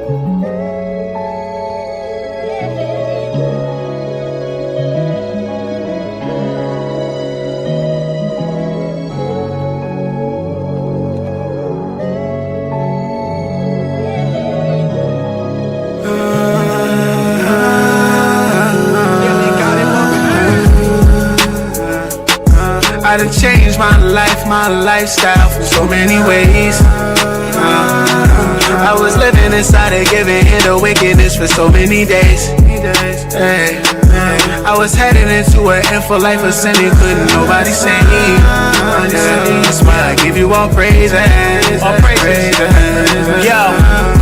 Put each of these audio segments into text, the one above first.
I done changed my life, my lifestyle for so many ways. I was living inside a given hand of wickedness for so many days. Hey, I was headed into an end for life of sin and couldn't nobody save me. That's why I give you all praises. All praises.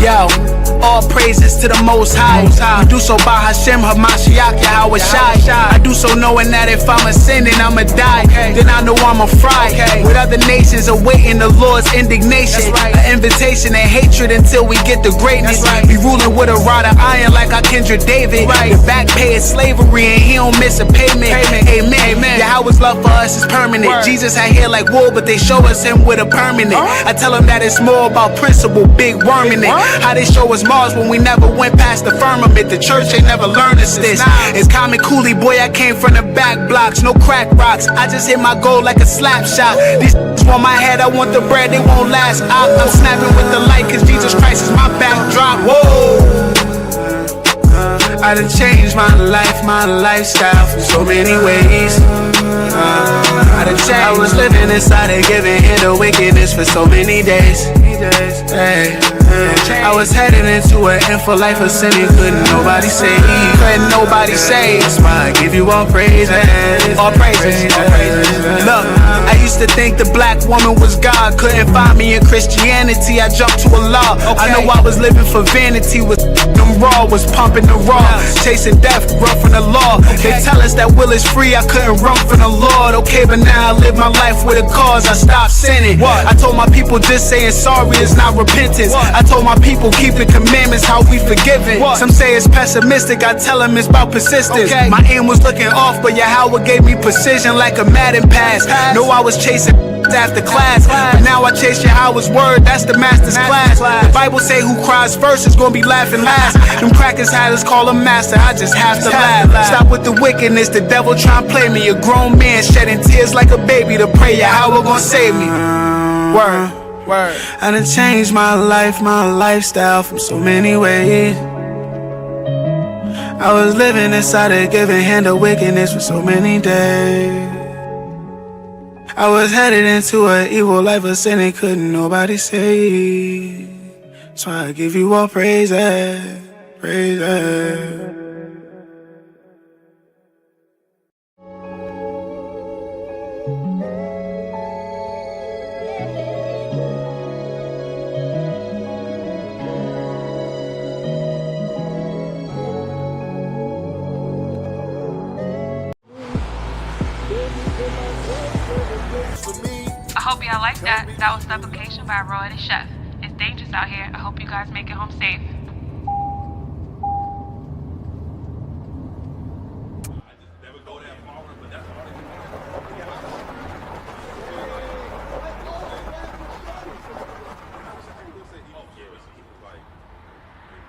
Yo. All praises to the Most High. We do so by Hashem, Hamashiach, Yahweh Shai. I do so knowing that if I'm a sin, then I'ma die. Then I know I'm a fry. With other nations awaiting the Lord's indignation, an invitation and hatred until we get the greatness. Be ruling with a rod of iron like our kindred David. The back pay is slavery and he don't miss a payment. Amen. Yahweh's love for us is permanent. Jesus had hair like wool, but they show us him with a permanent. I tell him that it's more about principle, big worm in it. How they show us Mars when we never went past the firmament. The church ain't never learned us this. It's common coolie, boy, I came from the back blocks. No crack rocks, I just hit my goal like a slap shot. These want my head, I want the bread, they won't last. I'm snapping with the light, cause Jesus Christ is my backdrop. Whoa, I done changed my life, my lifestyle for so many ways. I was living inside a given hand of wickedness for so many days. Hey, I was headed into an end for life of sin and couldn't nobody save. That's why I give you all praises. All praises. Look, I used to think the black woman was God. Couldn't find me in Christianity, I jumped to Allah. I know I was living for vanity, was them raw, was pumping the raw, chasing death, run from the law. They tell us that will is free, I couldn't run from the Lord. Okay, but now I live my life with a cause, I stopped sinning. I told my people just saying sorry is not repentance. I told my people keeping commandments, how we forgiven. Some say it's pessimistic, I tell them it's about persistence. My aim was looking off, but Yahweh gave me precision like a Madden pass. Know I was chasing after class, but now I chase Yahweh's word, that's the master's class. The Bible say who cries first is gonna be laughing last. Them crackers had us call him master, I just have to laugh. Stop with the wickedness, the devil tryna play me. A grown man shedding tears like a baby to pray Yahweh gon' save me. Word. I done changed my life, my lifestyle from so many ways. I was living inside a given hand of wickedness for so many days. I was headed into an evil life of sin and couldn't nobody save. So I give you all praises. I hope y'all like that. That was Supplication by Roy the Chef. It's dangerous out here. I hope you guys make it home safe.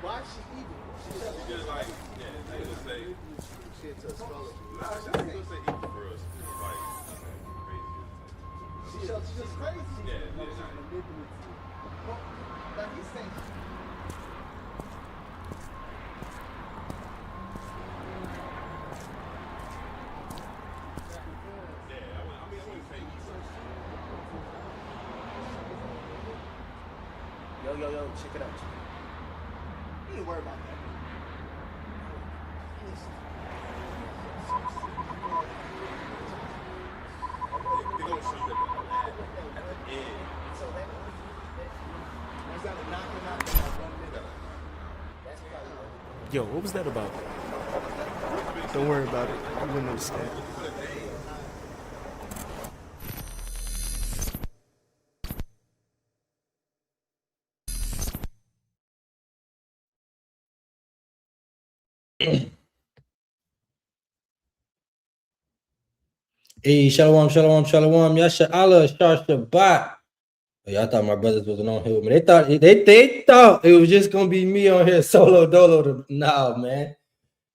Why is she eating? She just like, they just say, shit to a skull. Nah, she just say eat for us. She's just crazy. Yeah. Like he's saying. Yo, check it out. You ain't worry about that. They're gonna show you at the end. So that is that a knocking out about 1 minute? That's probably. Yo, what was that about? Don't worry about it. You wouldn't understand. Hey, shalom. Yasha Allah, Shah Shabbat. Yeah, I thought my brothers wasn't on here with me. They thought it was just gonna be me on here solo dolo. Nah, man.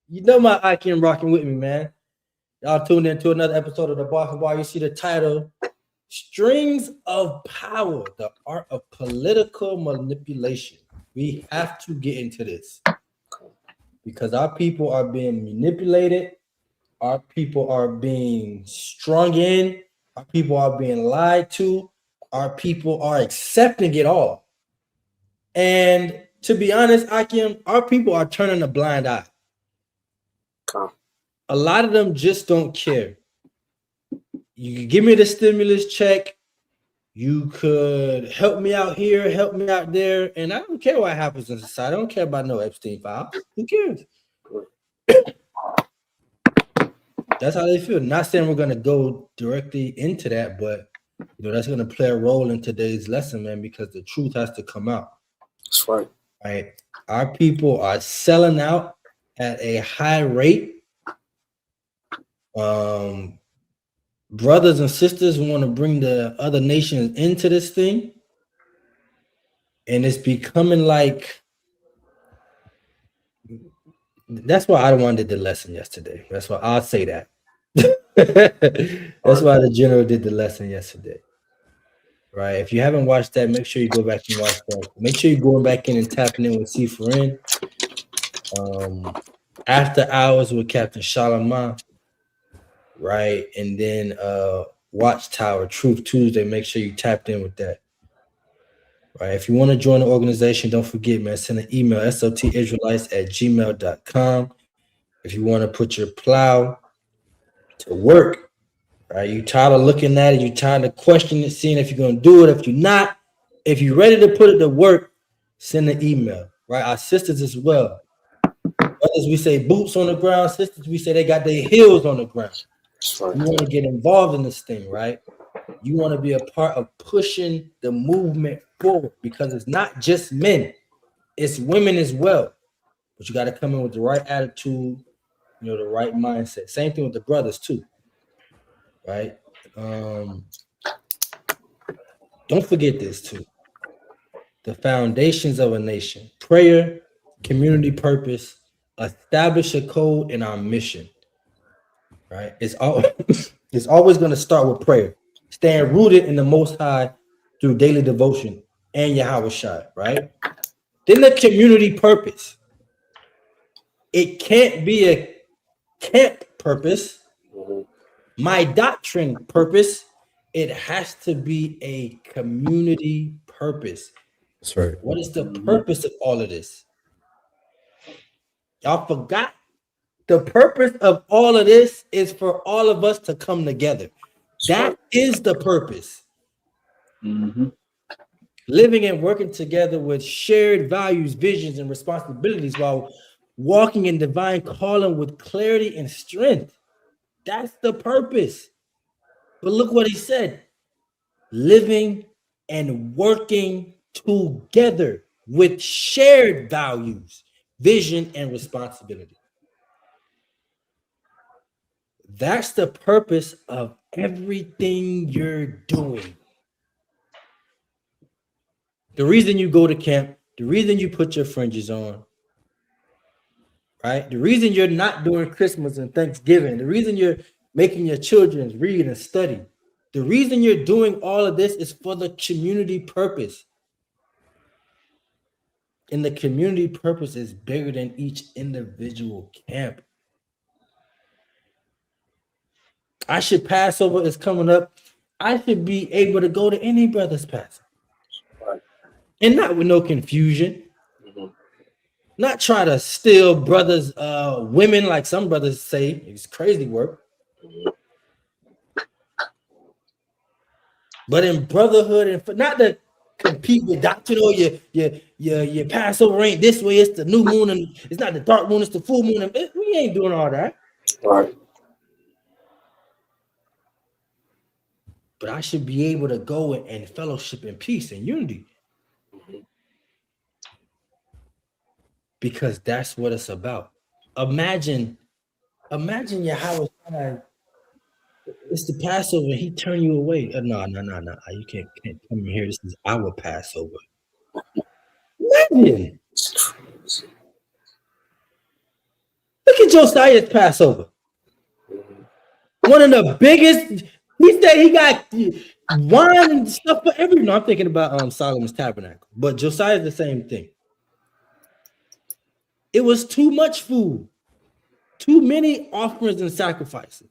You know my Akim rocking with me, man. Y'all tuned into another episode of the Bar4Bar. You see the title, Strings of Power, the art of political manipulation. We have to get into this because our people are being manipulated. Our people are being strung in. Our people are being lied to. Our people are accepting it all. And to be honest, Akim, our people are turning a blind eye. A lot of them just don't care. You can give me the stimulus check. You could help me out here, help me out there, and I don't care what happens in society. I don't care about no Epstein files. Who cares? That's how they feel. Not saying we're gonna go directly into that, but that's gonna play a role in today's lesson, man, because the truth has to come out. That's right. Right. Our people are selling out at a high rate. Brothers and sisters want to bring the other nations into this thing, and it's becoming like. That's why I wanted the lesson yesterday. That's why I'll say that. That's why the general did the lesson yesterday. Right. If you haven't watched that, make sure you go back and watch that. Make sure you're going back in and tapping in with C4N. After Hours with Captain Shalaman. Right. And then Watchtower Truth Tuesday. Make sure you tapped in with that. Right. If you want to join the organization, don't forget, man, send an email, sotisraelites@gmail.com. If you want to put your plow to work, right? You tired of looking at it, you tired of questioning it, seeing if you're gonna do it, if you're not, if you're ready to put it to work, send an email, right? Our sisters as well. Brothers, we say boots on the ground, sisters, we say they got their heels on the ground. Right. You want to get involved in this thing, right? You want to be a part of pushing the movement forward because it's not just men, it's women as well. But you got to come in with the right attitude, the right mindset. Same thing with the brothers too, right? Don't forget this too. The foundations of a nation: prayer, community purpose, establish a code in our mission. Right? It's always going to start with prayer. Staying rooted in the Most High through daily devotion and Yahweh Shai, right? Then the community purpose. It can't be a camp purpose. My doctrine purpose. It has to be a community purpose. That's right. What is the purpose of all of this? Y'all forgot. The purpose of all of this is for all of us to come together. That is the purpose. Living and working together with shared values, visions, and responsibilities while walking in divine calling with clarity and strength. That's the purpose. But look what he said. Living and working together with shared values, vision, and responsibility. That's the purpose of everything you're doing. The reason you go to camp, the reason you put your fringes on, right? The reason you're not doing Christmas and Thanksgiving, the reason you're making your children read and study, the reason you're doing all of this is for the community purpose. And the community purpose is bigger than each individual camp. Passover is coming up. I should be able to go to any brother's Passover. And not with no confusion. Not try to steal brothers' women like some brothers say. It's crazy work. But in brotherhood, and not to compete with doctrine or your Passover ain't this way, it's the new moon, and it's not the dark moon, it's the full moon. And we ain't doing all that. Right. But I should be able to go and fellowship in peace and unity. Because that's what it's about. Imagine Yahweh It's the Passover. He turned you away. No. You can't come in here. This is our Passover. Imagine. Look at Josiah's Passover. One of the biggest. He said he got wine and stuff for everyone. No, I'm thinking about Solomon's Tabernacle, but Josiah's the same thing. It was too much food, too many offerings and sacrifices.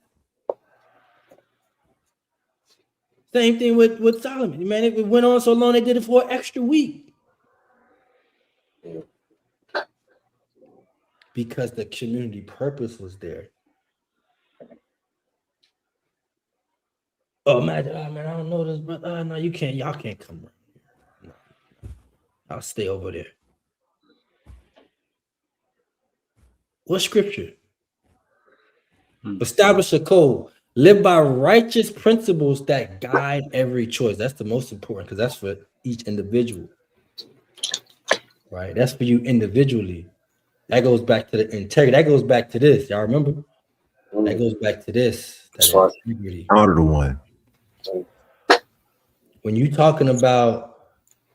Same thing with Solomon. Man, it went on so long they did it for an extra week. Because the community purpose was there. Oh man, I don't know this, but no, you can't. Y'all can't come around here. No. I'll stay over there. What scripture? Establish a code. Live by righteous principles that guide every choice. That's the most important because that's for each individual. Right? That's for you individually. That goes back to the integrity. That goes back to this. Y'all remember? That goes back to this. That's right. Integrity. Honor the one. When you're talking about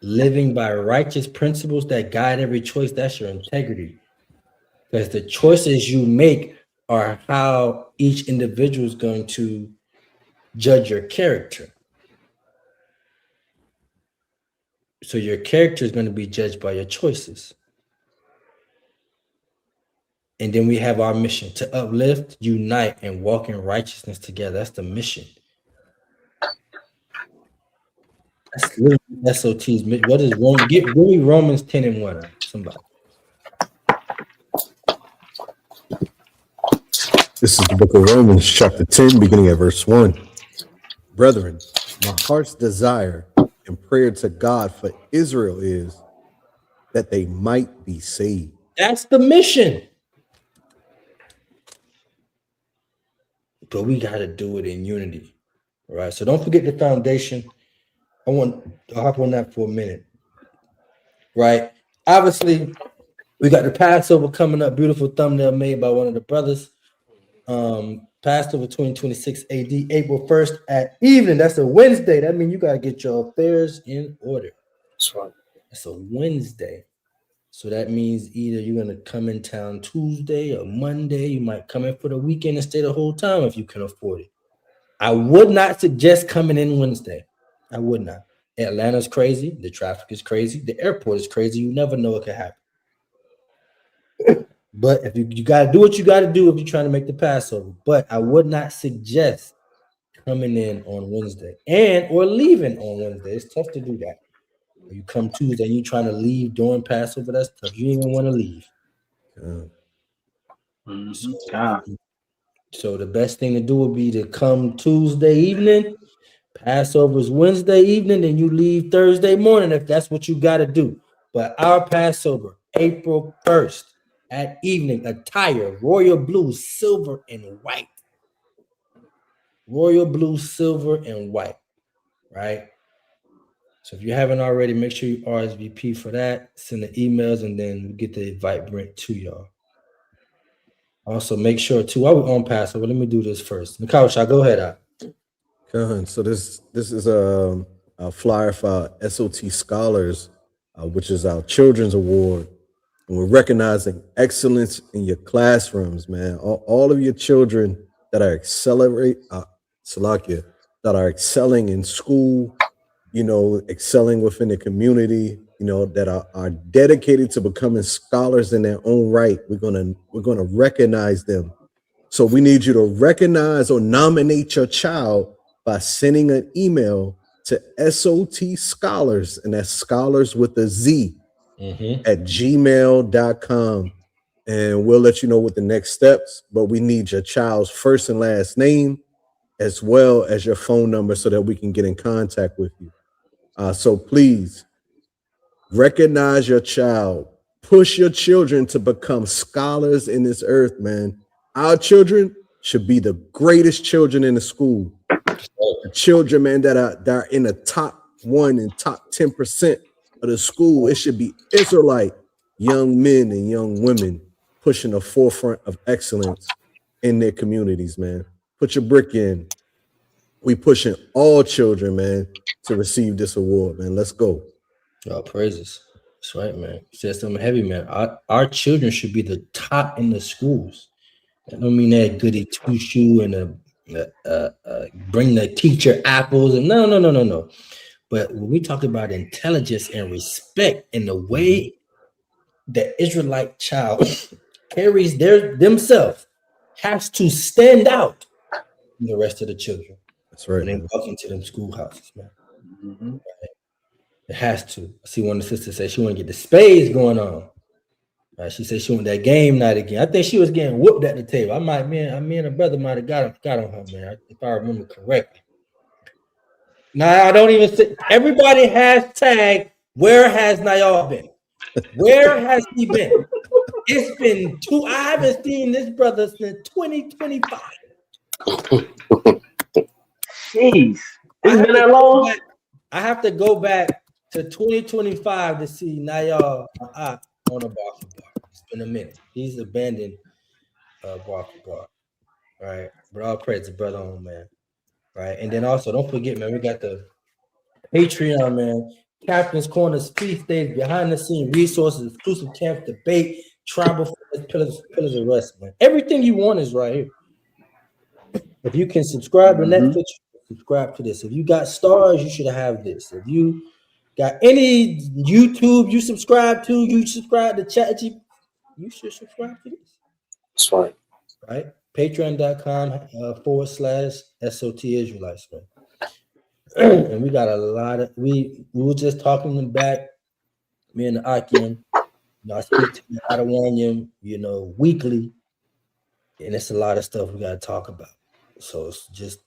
living by righteous principles that guide every choice, that's your integrity. Because the choices you make are how each individual is going to judge your character. So your character is going to be judged by your choices. And then we have our mission to uplift, unite, and walk in righteousness together. That's the mission. That's literally SOT's mission. What is Rome? Give me Romans 10:1. Somebody. This is the book of Romans, chapter 10, beginning at verse 1. Brethren, my heart's desire and prayer to God for Israel is that they might be saved. That's the mission. But we got to do it in unity. All right. So don't forget the foundation. I'll hop on that for a minute. Right. Obviously, we got the Passover coming up. Beautiful thumbnail made by one of the brothers. Passover 2026 AD, April 1st at evening. That's a Wednesday. That means you got to get your affairs in order. That's right. It's a Wednesday. So that means either you're going to come in town Tuesday or Monday. You might come in for the weekend and stay the whole time if you can afford it. I would not suggest coming in Wednesday. I would not. Atlanta's crazy. The traffic is crazy. The airport is crazy. You never know what could happen. But if you got to do what you got to do if you're trying to make the Passover. But I would not suggest coming in on Wednesday or leaving on Wednesday. It's tough to do that. You come Tuesday and you're trying to leave during Passover, that's tough. You even want to leave. So the best thing to do would be to come Tuesday evening. Passover is Wednesday evening, and you leave Thursday morning if that's what you got to do. But our Passover, April 1st at evening, attire, royal blue, silver, and white. Royal blue, silver, and white, right? So if you haven't already, make sure you RSVP for that. Send the emails, and then we get the invite Brent to y'all. Also, make sure too. While we're on Passover, let me do this first. Nakawasha, go ahead out. So this is a flyer for our SOT Scholars, which is our Children's Award, and we're recognizing excellence in your classrooms, man. All of your children that are excelling in school, excelling within the community, that are dedicated to becoming scholars in their own right. We're gonna recognize them. So we need you to recognize or nominate your child by sending an email to SOT Scholars, and that's scholars with a Z, at gmail.com. And we'll let you know what the next steps, but we need your child's first and last name as well as your phone number so that we can get in contact with you. So please recognize your child, push your children to become scholars in this earth, man. Our children should be the greatest children in the school. The children, man, that are in the top 1 and top 10% of the school. It should be Israelite young men and young women pushing the forefront of excellence in their communities, man. Put your brick in. We pushing all children, man, to receive this award, man. Let's go. All praises. That's right, man. You said something heavy, man. Our children should be the top in the schools. That don't mean that goody two shoe and bring the teacher apples and no. But when we talk about intelligence and respect and the way the Israelite child carries themselves has to stand out from the rest of the children That's right, when they man. walk into them schoolhouses, man. It has to. I see one of the sisters say she want to get the spades going on. Right? She said she want that game night again. I think she was getting whooped at the table. Me and a brother might have got on her, man, if I remember correctly. Now I don't even say everybody hashtag where has Nayal been? Where has he been? It's been I haven't seen this brother since 2025. Jeez. It's been that long? I have to go back to 2025 to see Nayal on a Bar4Bar. It's been a minute. He's abandoned Bar4Bar. Right. But all praise to brother on, man. Right. And then also don't forget, man, we got the Patreon, man. Captain's Corners, feast days, behind the scene resources, exclusive camp debate, tribal pillars of rest, man. Everything you want is right here. If you can subscribe to Netflix, subscribe to this. If you got stars, you should have this. If you got any YouTube you subscribe to, you subscribe to ChatGPT, you should subscribe to this. That's right. Right? Patreon.com/SOT Israelites, man. And we got a lot of we were just talking back, me and the Akim. I speak to Adawanium, weekly, and it's a lot of stuff we gotta talk about. So it's just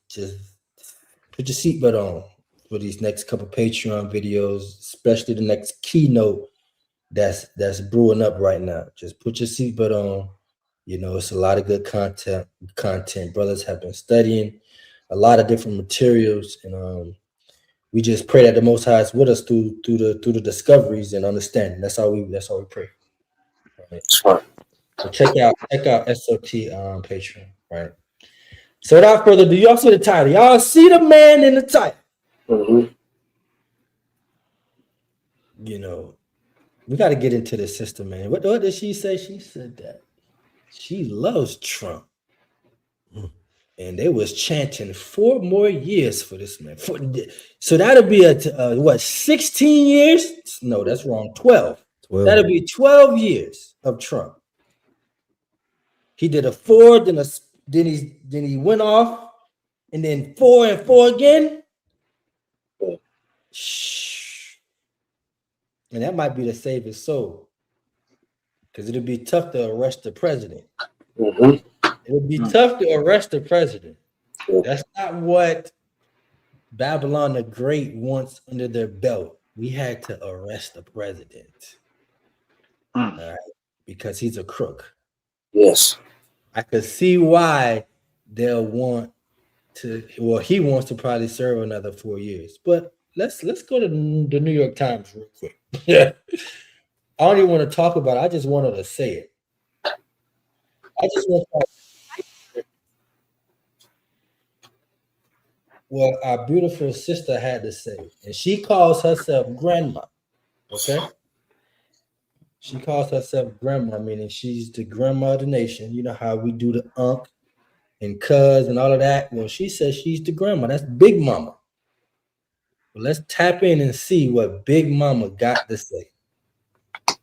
put your seatbelt on for these next couple Patreon videos, especially the next keynote that's brewing up right now. Just put your seatbelt on. It's a lot of good content. Brothers have been studying a lot of different materials, and we just pray that the Most High is with us through the discoveries and understanding. That's how we pray. Right? That's right. So check out SOT on Patreon. Right. So without further ado, y'all see the title. Y'all see the man in the title. Mm-hmm. We got to get into the system, man. What did she say? She said that she loves Trump. And they was chanting 4 more years for this man. So that'll be 16 years? No, that's wrong. 12. That'll be 12 years of Trump. He did a 4, then he went off, and then 4 and 4 again. Shh. And that might be to save his soul, because it'll be tough to arrest the president. Mm-hmm. It would be tough to arrest the president. That's not what Babylon the Great wants under their belt. We had to arrest the president. All right, because he's a crook. Yes. I could see why they'll want to, he wants to probably serve another 4 years. But let's go to the New York Times real quick. Yeah. I don't even want to talk about it. I just wanted to say it. What our beautiful sister had to say. And she calls herself grandma. Okay? She calls herself grandma, meaning she's the grandma of the nation. You know how we do the unc and cuz and all of that? Well, she says she's the grandma. That's Big Mama. Well, let's tap in and see what Big Mama got to say. All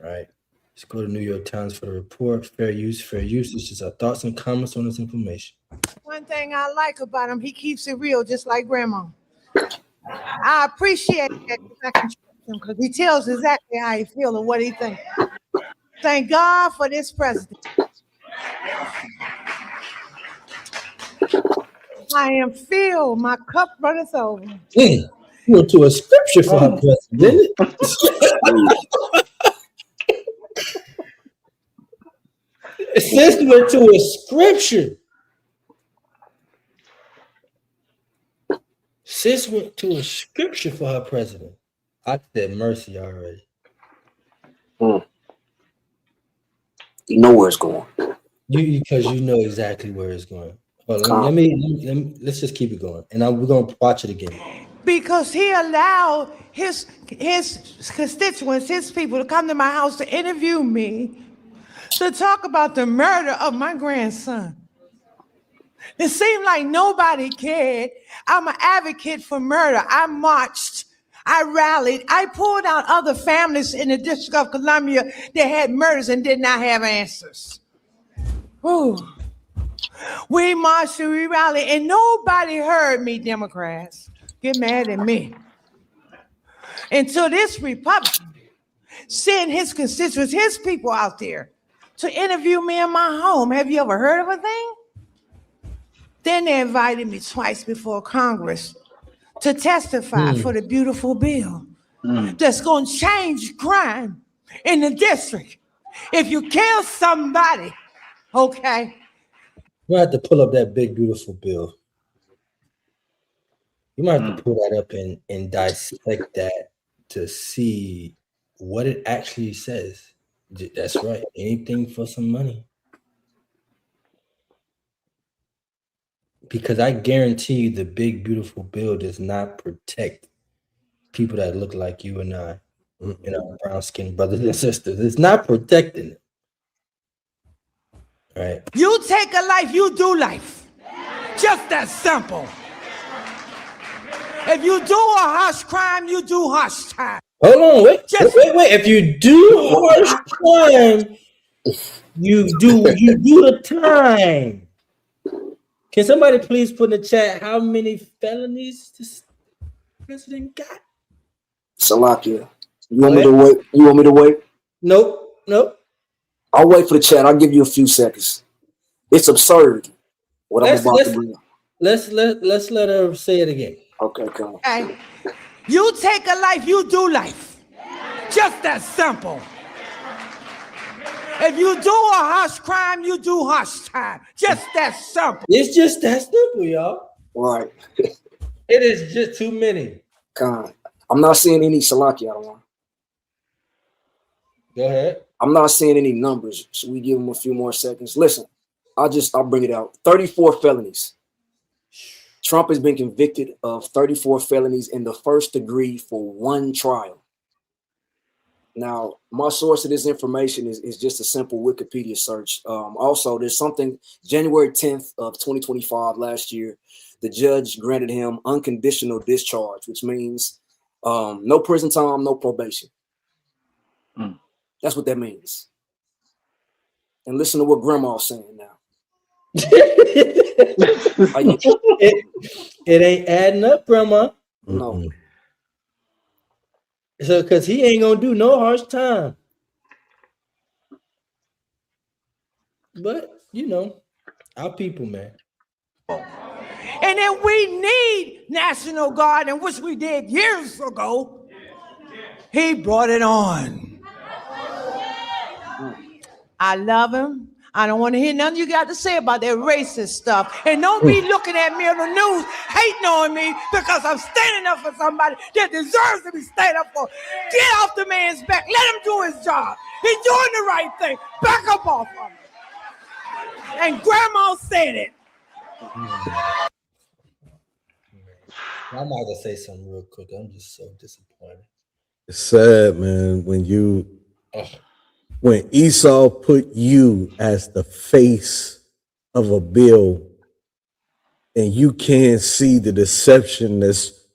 right. Let's go to New York Times for the report. Fair use. This is our thoughts and comments on this information. One thing I like about him, he keeps it real, just like Grandma. I appreciate that because I can trust him, because he tells exactly how he feels and what he thinks. Thank God for this president. I am filled. My cup runneth over. You went to a scripture for her president, didn't it? Sis went to a scripture. Sis went to a scripture for her president. I said mercy already. You know where it's going. Because you know exactly where it's going. Hold on, let's just keep it going, and we're gonna watch it again. Because he allowed his constituents, his people, to come to my house to interview me, to talk about the murder of my grandson. It seemed like nobody cared. I'm an advocate for murder. I marched, I rallied, I pulled out other families in the District of Columbia that had murders and did not have answers. Ooh. We marched and we rallied, and nobody heard me, Democrats. Get mad at me. Until this Republican sent his constituents, his people out there to interview me in my home. Have you ever heard of a thing? Then they invited me twice before Congress to testify for the beautiful bill that's going to change crime in the district. If you kill somebody, okay? You might have to pull up that big, beautiful bill. You might have to pull that up and dissect that to see what it actually says. That's right. Anything for some money. Because I guarantee you the big, beautiful bill does not protect people that look like you and I, and our brown-skinned brothers and sisters. It's not protecting them. Right? You take a life, you do life. Just that simple. If you do a harsh crime, you do harsh time. Hold on, wait. If you do harsh crime, you do the time. Can somebody please put in the chat how many felonies this president got? Salakia. You want me to wait? You want me to wait? Nope. I'll wait for the chat. I'll give you a few seconds. It's absurd what I'm about to bring up. Let's let her say it again. Okay, come on. Okay. You take a life, you do life. Just that simple. If you do a harsh crime, you do harsh time. Just that simple. It's just that simple, y'all. Right. It is just too many. I'm not seeing any Salakia. I don't want. Go ahead. I'm not seeing any numbers. So we give them a few more seconds. Listen, I'll bring it out. 34 felonies. Trump has been convicted of 34 felonies in the first degree for one trial. Now, my source of this information is just a simple Wikipedia search. Also, there's something, January 10th of 2025, last year, the judge granted him unconditional discharge, which means no prison time, no probation. That's what that means. And listen to what Grandma's saying now. It ain't adding up, Grandma. No. So, because he ain't gonna do no harsh time. But our people, man. And then we need National Guard, and which we did years ago. He brought it on. I love him. I don't want to hear nothing you got to say about that racist stuff. And don't be looking at me on the news, hating on me because I'm standing up for somebody that deserves to be standing up for. Get off the man's back. Let him do his job. He's doing the right thing. Back up off of him. And Grandma said it. I'm not gonna say something real quick. I'm just so disappointed. It's sad, man, when Esau put you as the face of a bill and you can't see the deception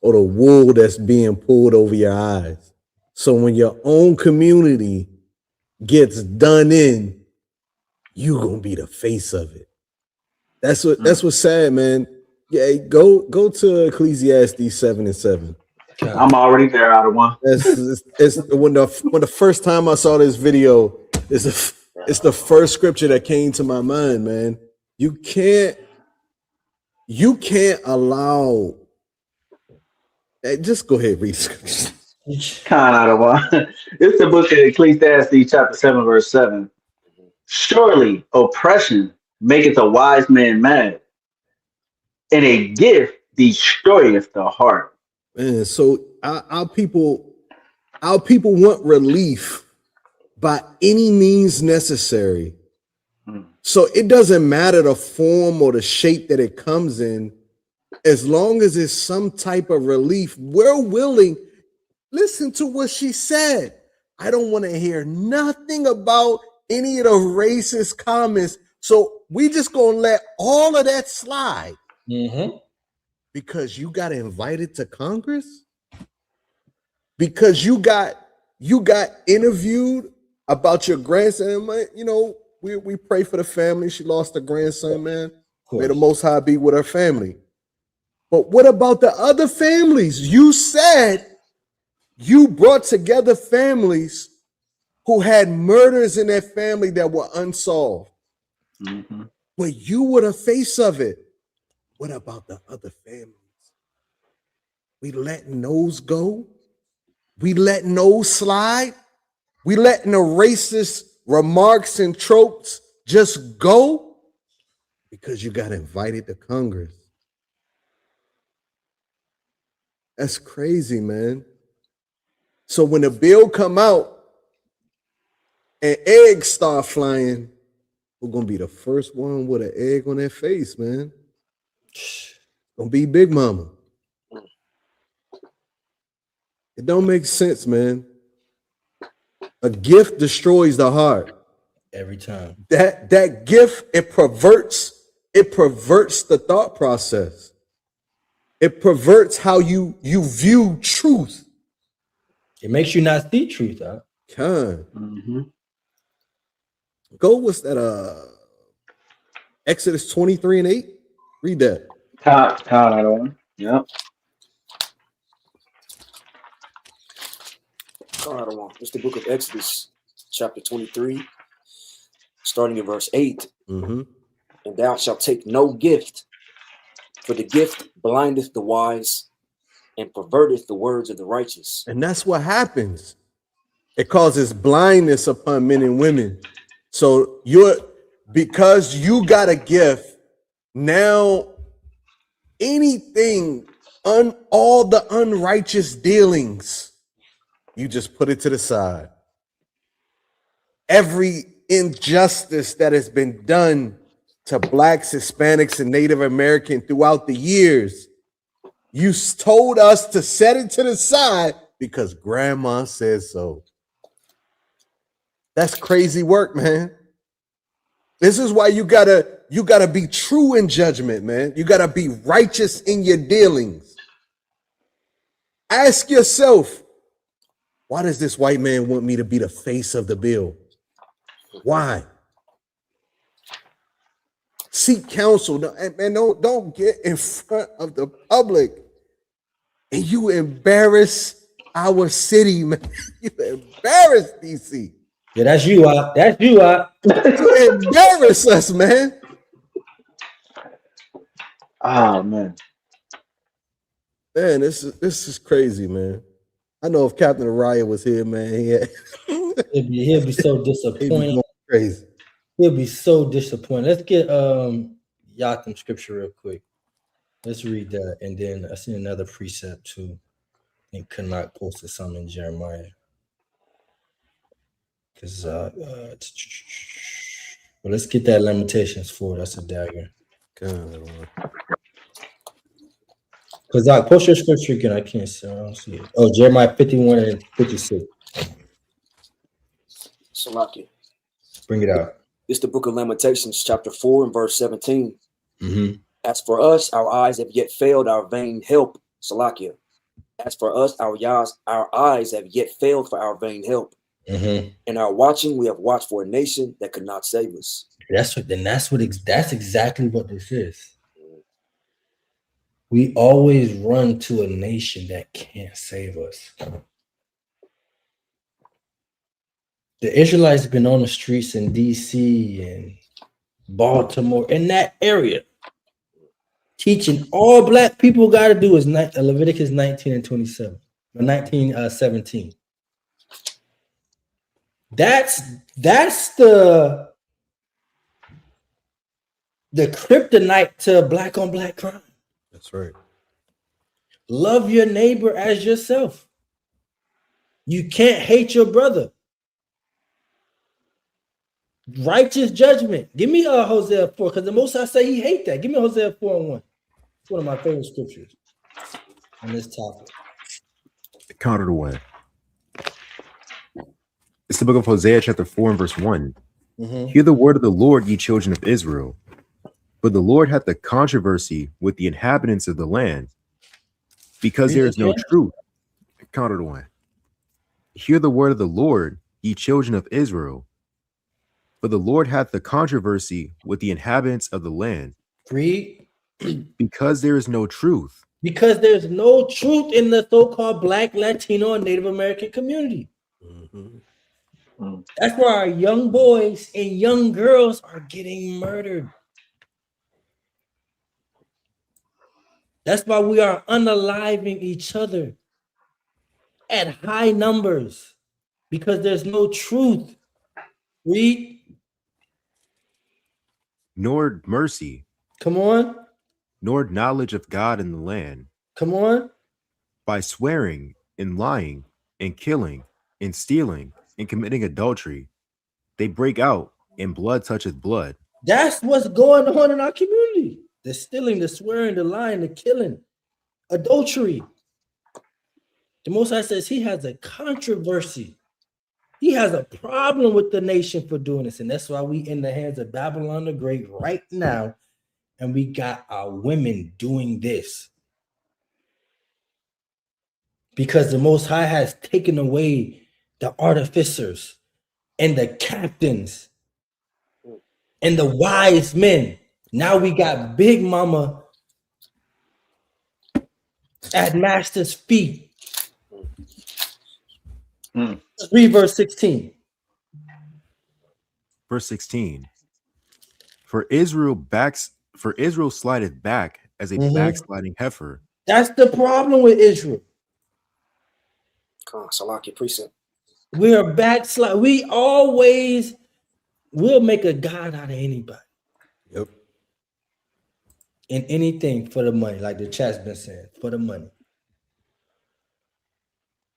or the wool that's being pulled over your eyes. So when your own community gets done in, you gonna be the face of it. That's what's sad, man. Yeah, go to Ecclesiastes 7:7. I'm already there out of one. It's when the first time I saw this video, it's the first scripture that came to my mind, man. You can't allow. Hey, just go ahead, read scripture. Kind out of one. It's the book of Ecclesiastes, chapter 7, verse 7. Surely oppression maketh a wise man mad, and a gift destroyeth the heart. Man, so our people want relief by any means necessary So it doesn't matter the form or the shape that it comes in, as long as it's some type of relief, we're willing. Listen to what she said. I don't want to hear nothing about any of the racist comments. So we just gonna let all of that slide because you got invited to Congress, because you got interviewed about your grandson. You know, we pray for the family. She lost a grandson, man. May the Most High be with her family. But what about the other families? You said you brought together families who had murders in their family that were unsolved. But you were the face of it. What about the other families? We letting those go? We letting those slide? We letting the racist remarks and tropes just go because you got invited to Congress. That's crazy, man. So when the bill come out and eggs start flying, we're gonna be the first one with an egg on their face, man. Gonna be Big Mama. It don't make sense, man. A gift destroys the heart. Every time. That gift, it perverts the thought process. It perverts how you view truth. It makes you not see truth, huh? Go, what's that? Exodus 23:8. Read that. Count that one. Yep. It's the book of Exodus, chapter 23, starting in verse 8. And thou shalt take no gift, for the gift blindeth the wise and perverteth the words of the righteous. And that's what happens. It causes blindness upon men and women. So because you got a gift, now anything, all the unrighteous dealings, you just put it to the side. Every injustice that has been done to Blacks, Hispanics, and Native American throughout the years, you told us to set it to the side because grandma says so. That's crazy work, man. This is why you gotta be true in judgment, man. You gotta be righteous in your dealings. Ask yourself, why does this white man want me to be the face of the bill? Why? Seek counsel, and don't get in front of the public and you embarrass our city, man. You embarrass DC. Yeah, that's you, That's you, You embarrass us, man. Oh man. Man, this is crazy, man. I know if Captain Araya was here, man, he'll be so disappointed. He'd be crazy. He'll be so disappointed. Let's get Yatham scripture real quick. Let's read that, and then I see another precept too. I think Kanak posted some in Jeremiah. Because well, let's get that Lamentations 4. That's a dagger. Because post your scripture again. I can't see. I don't see it. Oh, Jeremiah 51 and 56. Salaki. Bring it out. It's the book of Lamentations, chapter 4 and verse 17. As for us, our eyes have yet failed our vain help. Salakia. As for us, our eyes have yet failed for our vain help. In our watching, we have watched for a nation that could not save us. That's exactly what this is. We always run to a nation that can't save us. The Israelites have been on the streets in DC and Baltimore, in that area, teaching all black people got to do is Leviticus 19 and 27, 17. That's the kryptonite to black on black crime. That's right. Love your neighbor as yourself. You can't hate your brother. Righteous judgment. Give me Hosea 4, because the Most High say he hate that. Give me Hosea 4:1. It's one of my favorite scriptures on this topic. Counter to 1. It's the book of Hosea, chapter 4 and verse 1. Hear the word of the Lord, ye children of Israel. But the Lord hath a controversy with the inhabitants of the land, because there is no truth. Counter to 1. Hear the word of the Lord, ye children of Israel. But the Lord hath a controversy with the inhabitants of the land. Read. Because there is no truth. Because there's no truth in the so-called Black, Latino, and Native American community. That's why our young boys and young girls are getting murdered. That's why we are unaliving each other at high numbers, because there's no truth. Read. Nor mercy. Come on. Nor knowledge of God in the land. Come on. By swearing and lying and killing and stealing and committing adultery, they break out, and blood toucheth blood. That's what's going on in our community. The stealing, the swearing, the lying, the killing, adultery. The Most High says he has a controversy. He has a problem with the nation for doing this. And that's why we in the hands of Babylon the Great right now. And we got our women doing this. Because the Most High has taken away the artificers and the captains and the wise men. Now we got Big Mama at Master's feet. Read verse 16. Verse 16. For Israel slideth back as a backsliding heifer. That's the problem with Israel. Salaki precept. We are backslide. We'll make a God out of anybody. Yep. And anything for the money, like the chat's been saying, for the money.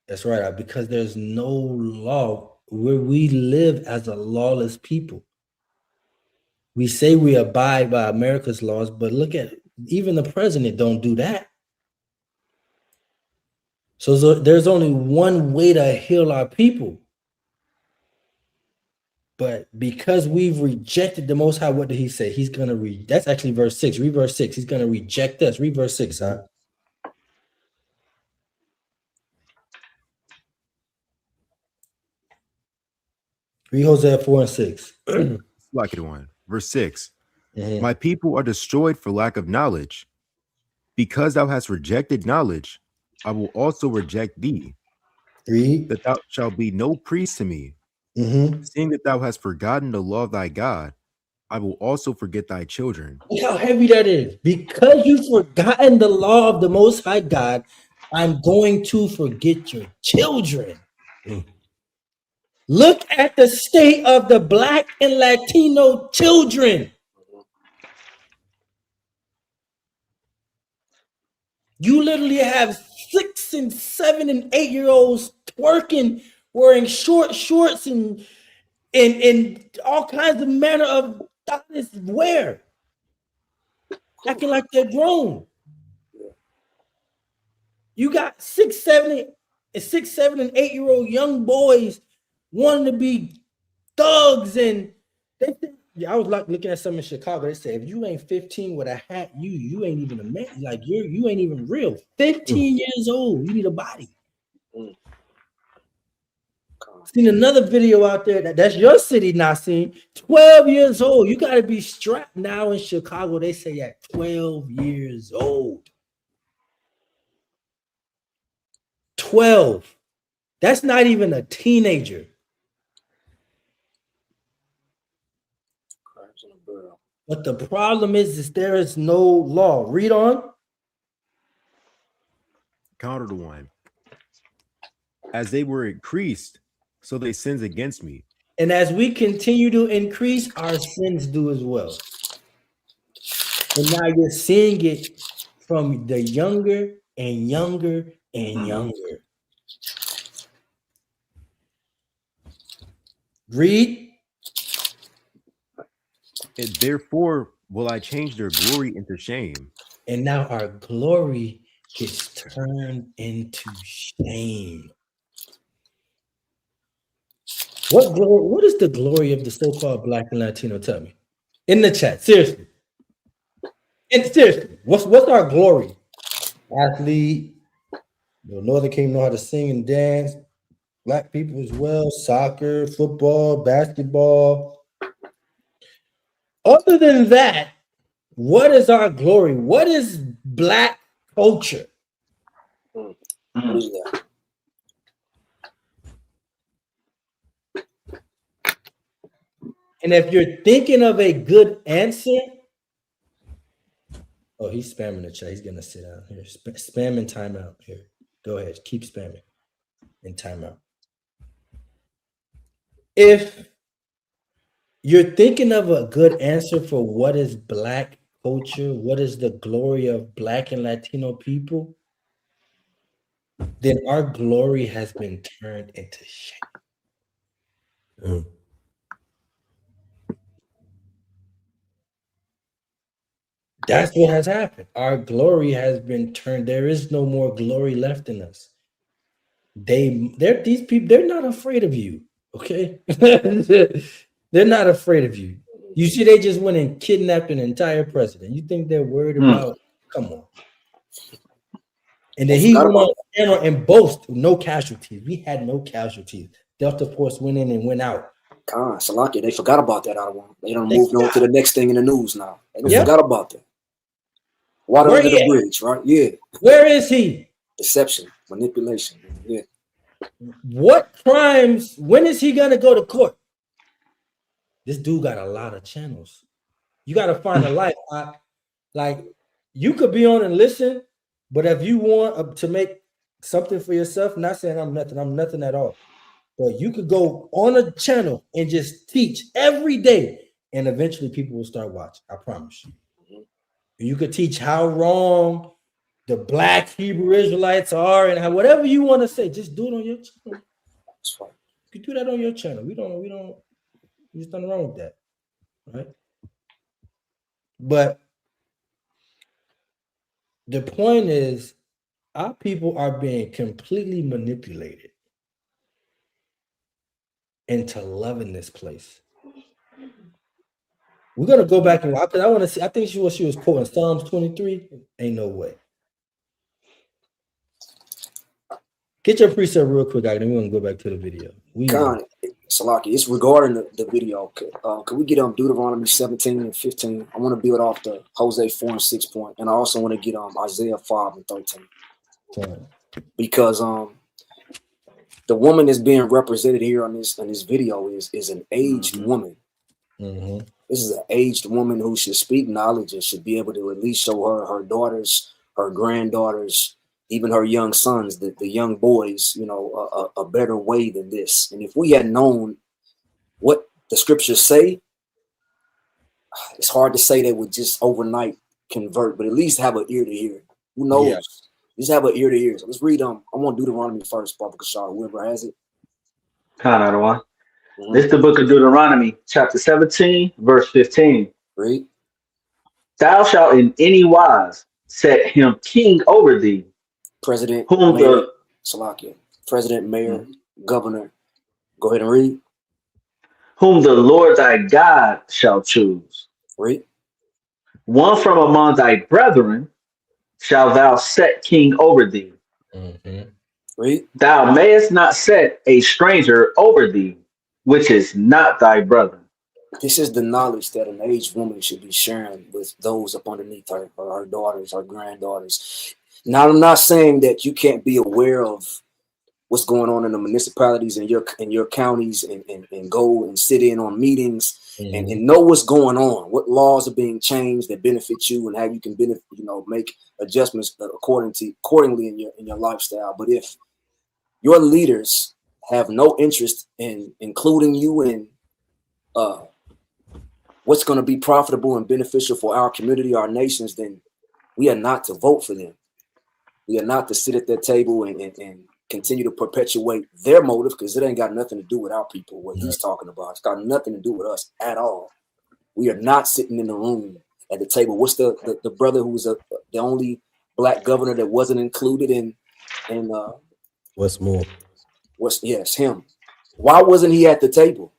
That's right, because there's no law where we live as a lawless people. We say we abide by America's laws, but look at it. Even the president don't do that. So there's only one way to heal our people. But because we've rejected the Most High, what did he say? He's going to that's actually verse 6. Read verse 6. He's going to reject us. Read verse 6, huh? Read Hosea 4 and 6. Like it one. Verse 6. My people are destroyed for lack of knowledge. Because thou hast rejected knowledge, I will also reject thee. Read. That thou shalt be no priest to me. Seeing that thou hast forgotten the law of thy God, I will also forget thy children. Look how heavy that is. Because you've forgotten the law of the Most High God, I'm going to forget your children. Look at the state of the Black and Latino children. You literally have 6 and 7 and 8-year-olds twerking, wearing short shorts and all kinds of manner of wear, acting like they're grown. You got 6, 7, and 8-year-old young boys wanting to be thugs, and I was like looking at some in Chicago. They said if you ain't 15 with a hat, you ain't even a man. Like you ain't even real. 15 years old, you need a body. Seen another video out there that's your city not seen. 12 years old. You got to be strapped now in Chicago. They say at 12 years old. 12. That's not even a teenager. But the problem is there is no law. Read on. Counter to one. As they were increased, so they sins against me. And as we continue to increase, our sins do as well. And now you're seeing it from the younger and younger and younger. Read. And therefore will I change their glory into shame. And now our glory gets turned into shame. What glory? What is the glory of the so-called Black and Latino? Tell me in the chat. Seriously, and seriously, what's our glory? Athlete, Northern Kingdom know how to sing and dance. Black people as well, soccer, football, basketball. Other than that, what is our glory? What is Black culture? What is that? And if you're thinking of a good answer, oh, he's spamming the chat. He's gonna sit down here. Spam and timeout here. Go ahead, keep spamming and timeout. If you're thinking of a good answer for what is Black culture, what is the glory of Black and Latino people, then our glory has been turned into shame. That's what has happened. Our glory has been turned. There is no more glory left in us. These people, they're not afraid of you. Okay. They're not afraid of you. You see, they just went and kidnapped an entire president. You think they're worried about? Come on. And then he went on camera and boast no casualties. We had no casualties. Delta Force went in and went out. Salaki, they forgot about that other one. They done moved on to the next thing in the news now. They forgot about that. Water under the bridge, right? Yeah. Where is he? Deception, manipulation. Yeah. What crimes? When is he gonna go to court? This dude got a lot of channels. You got to find a life. Like you could be on and listen, but if you want to make something for yourself, not saying I'm nothing at all, but you could go on a channel and just teach every day, and eventually people will start watching. I promise you. You could teach how wrong the Black Hebrew Israelites are, and how whatever you want to say, just do it on your channel. That's fine. You can do that on your channel. There's nothing wrong with that, right? But the point is, our people are being completely manipulated into loving this place. We're gonna go back and watch. I want to see. I think she was quoting Psalms 23. Ain't no way. Get your preset real quick, and then we're gonna go back to the video. Salaki, it's regarding the video. Can we get Deuteronomy 17 and 15? I want to build off the Hosea 4 and 6 point, and I also want to get Isaiah 5 and 13. Fine. Because the woman that's being represented here on this video is an aged woman. Mm-hmm. This is an aged woman who should speak knowledge and should be able to at least show her daughters, her granddaughters, even her young sons, the young boys, a better way than this. And if we had known what the scriptures say, it's hard to say they would just overnight convert, but at least have an ear to hear. Who knows? Yeah. Just have an ear to hear. So let's read. I want Deuteronomy first, Baba Kashar, whoever has it. Another one. This is the book of Deuteronomy, chapter 17, verse 15. Read. Thou shalt in any wise set him king over thee. President, whom mayor, Salakia. President, mayor, governor. Go ahead and read. Whom the Lord thy God shall choose. Read. One from among thy brethren shalt thou set king over thee. Mm-hmm. Read. Thou mayest not set a stranger over thee, which is not thy brother. This is the knowledge that an aged woman should be sharing with those up underneath her, or her daughters, her granddaughters. Now, I'm not saying that you can't be aware of what's going on in the municipalities and your counties and go and sit in on meetings and know what's going on, what laws are being changed that benefit you and how you can benefit, make adjustments accordingly in your lifestyle. But if your leaders have no interest in including you in what's going to be profitable and beneficial for our community, our nations, then we are not to vote for them. We are not to sit at their table and continue to perpetuate their motive, because it ain't got nothing to do with our people, what he's talking about. It's got nothing to do with us at all. We are not sitting in the room at the table. What's the brother who was the only black governor that wasn't included in What's more? Yes, him. Why wasn't he at the table?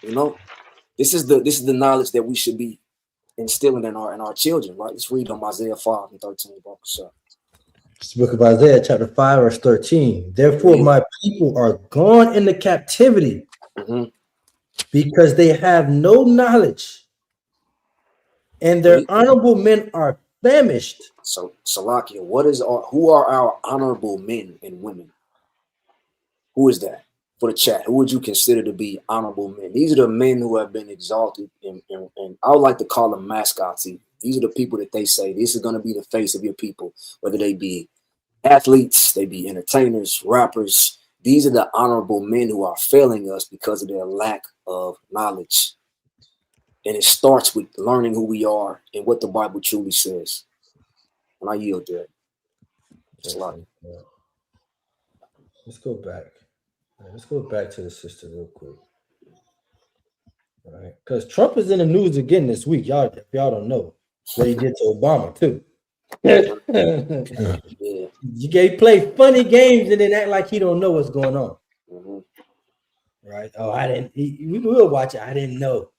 You know, this is the knowledge that we should be instilling in our children, right? Let's read on Isaiah 5 and 13. It's the book of Isaiah, chapter 5, verse 13. Therefore, my people are gone into captivity because they have no knowledge, and their honorable men are famished. So, Salakia, who are our honorable men and women? Who is that? For the chat, who would you consider to be honorable men? These are the men who have been exalted, and I would like to call them mascots. These are the people that they say, this is going to be the face of your people, whether they be athletes, they be entertainers, rappers. These are the honorable men who are failing us because of their lack of knowledge. And it starts with learning who we are and what the Bible truly says. And I yield there. Let's go back. Let's go back to the sister real quick. All right, because Trump is in the news again this week. Y'all, if y'all don't know what he did to Obama too. You play funny games and then act like he don't know what's going on. Right? Oh, I didn't. We will watch it. I didn't know.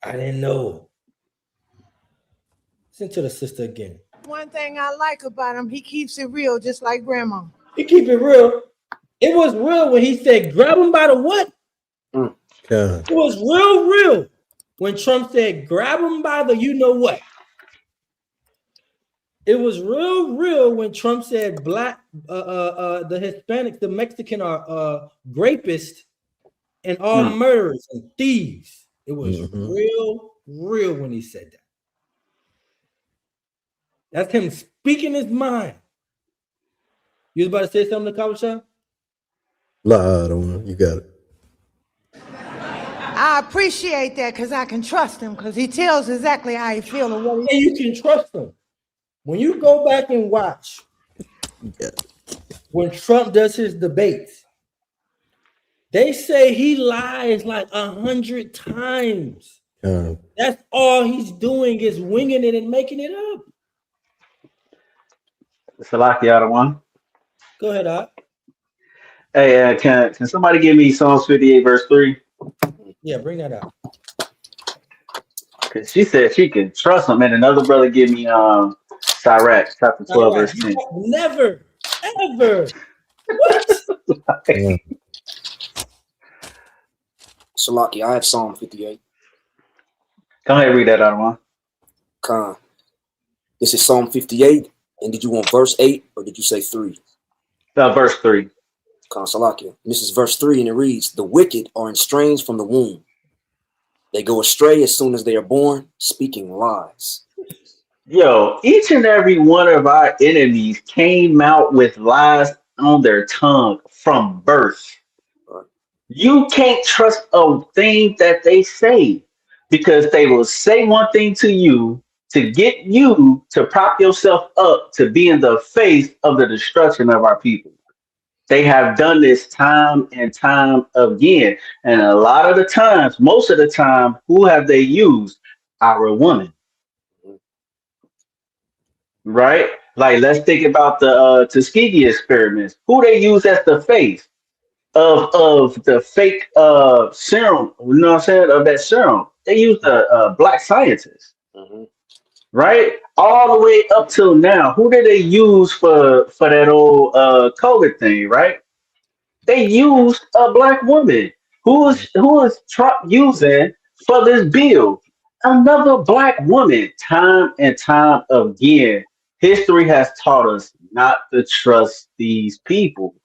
I didn't know. Listen to the sister again. One thing I like about him, he keeps it real, just like grandma. He keep it real. It was real when he said, grab him by the what? It was real when Trump said, grab him by the you know what. It was real when Trump said black, the Hispanics, the Mexican are rapists and all murderers and thieves. It was real when he said that. That's him speaking his mind. You was about to say something to Kabasha? Lie, you got it. I appreciate that because I can trust him because he tells exactly how he feels and what he. You can trust him. When you go back and watch, when Trump does his debates, they say he lies like 100 times. That's all he's doing is winging it and making it up. Salaki out of one. Go ahead, Art. Hey, can somebody give me Psalms 58 verse 3? Yeah, bring that out. Cause she said she can trust him, and another brother give me Sirach chapter 12 verse 10. Never, ever. What? Salaki, I have Psalm 58. Come ahead, read that out of one. Khan. This is Psalm 58. And did you want verse 8 or did you say 3? Verse 3. Khan Salakia. This is verse 3, and it reads, the wicked are estranged from the womb. They go astray as soon as they are born, speaking lies. Yo, each and every one of our enemies came out with lies on their tongue from birth. You can't trust a thing that they say because they will say one thing to you to get you to prop yourself up to be in the face of the destruction of our people. They have done this time and time again. And a lot of the times, most of the time, who have they used? Our women. Right? Like, let's think about the Tuskegee experiments. Who they use as the face of the fake serum, you know what I'm saying, of that serum? They use the black scientists. Right? All the way up till now. Who did they use for that old COVID thing, right? They used a black woman. Who is Trump using for this bill? Another black woman. Time and time again. History has taught us not to trust these people.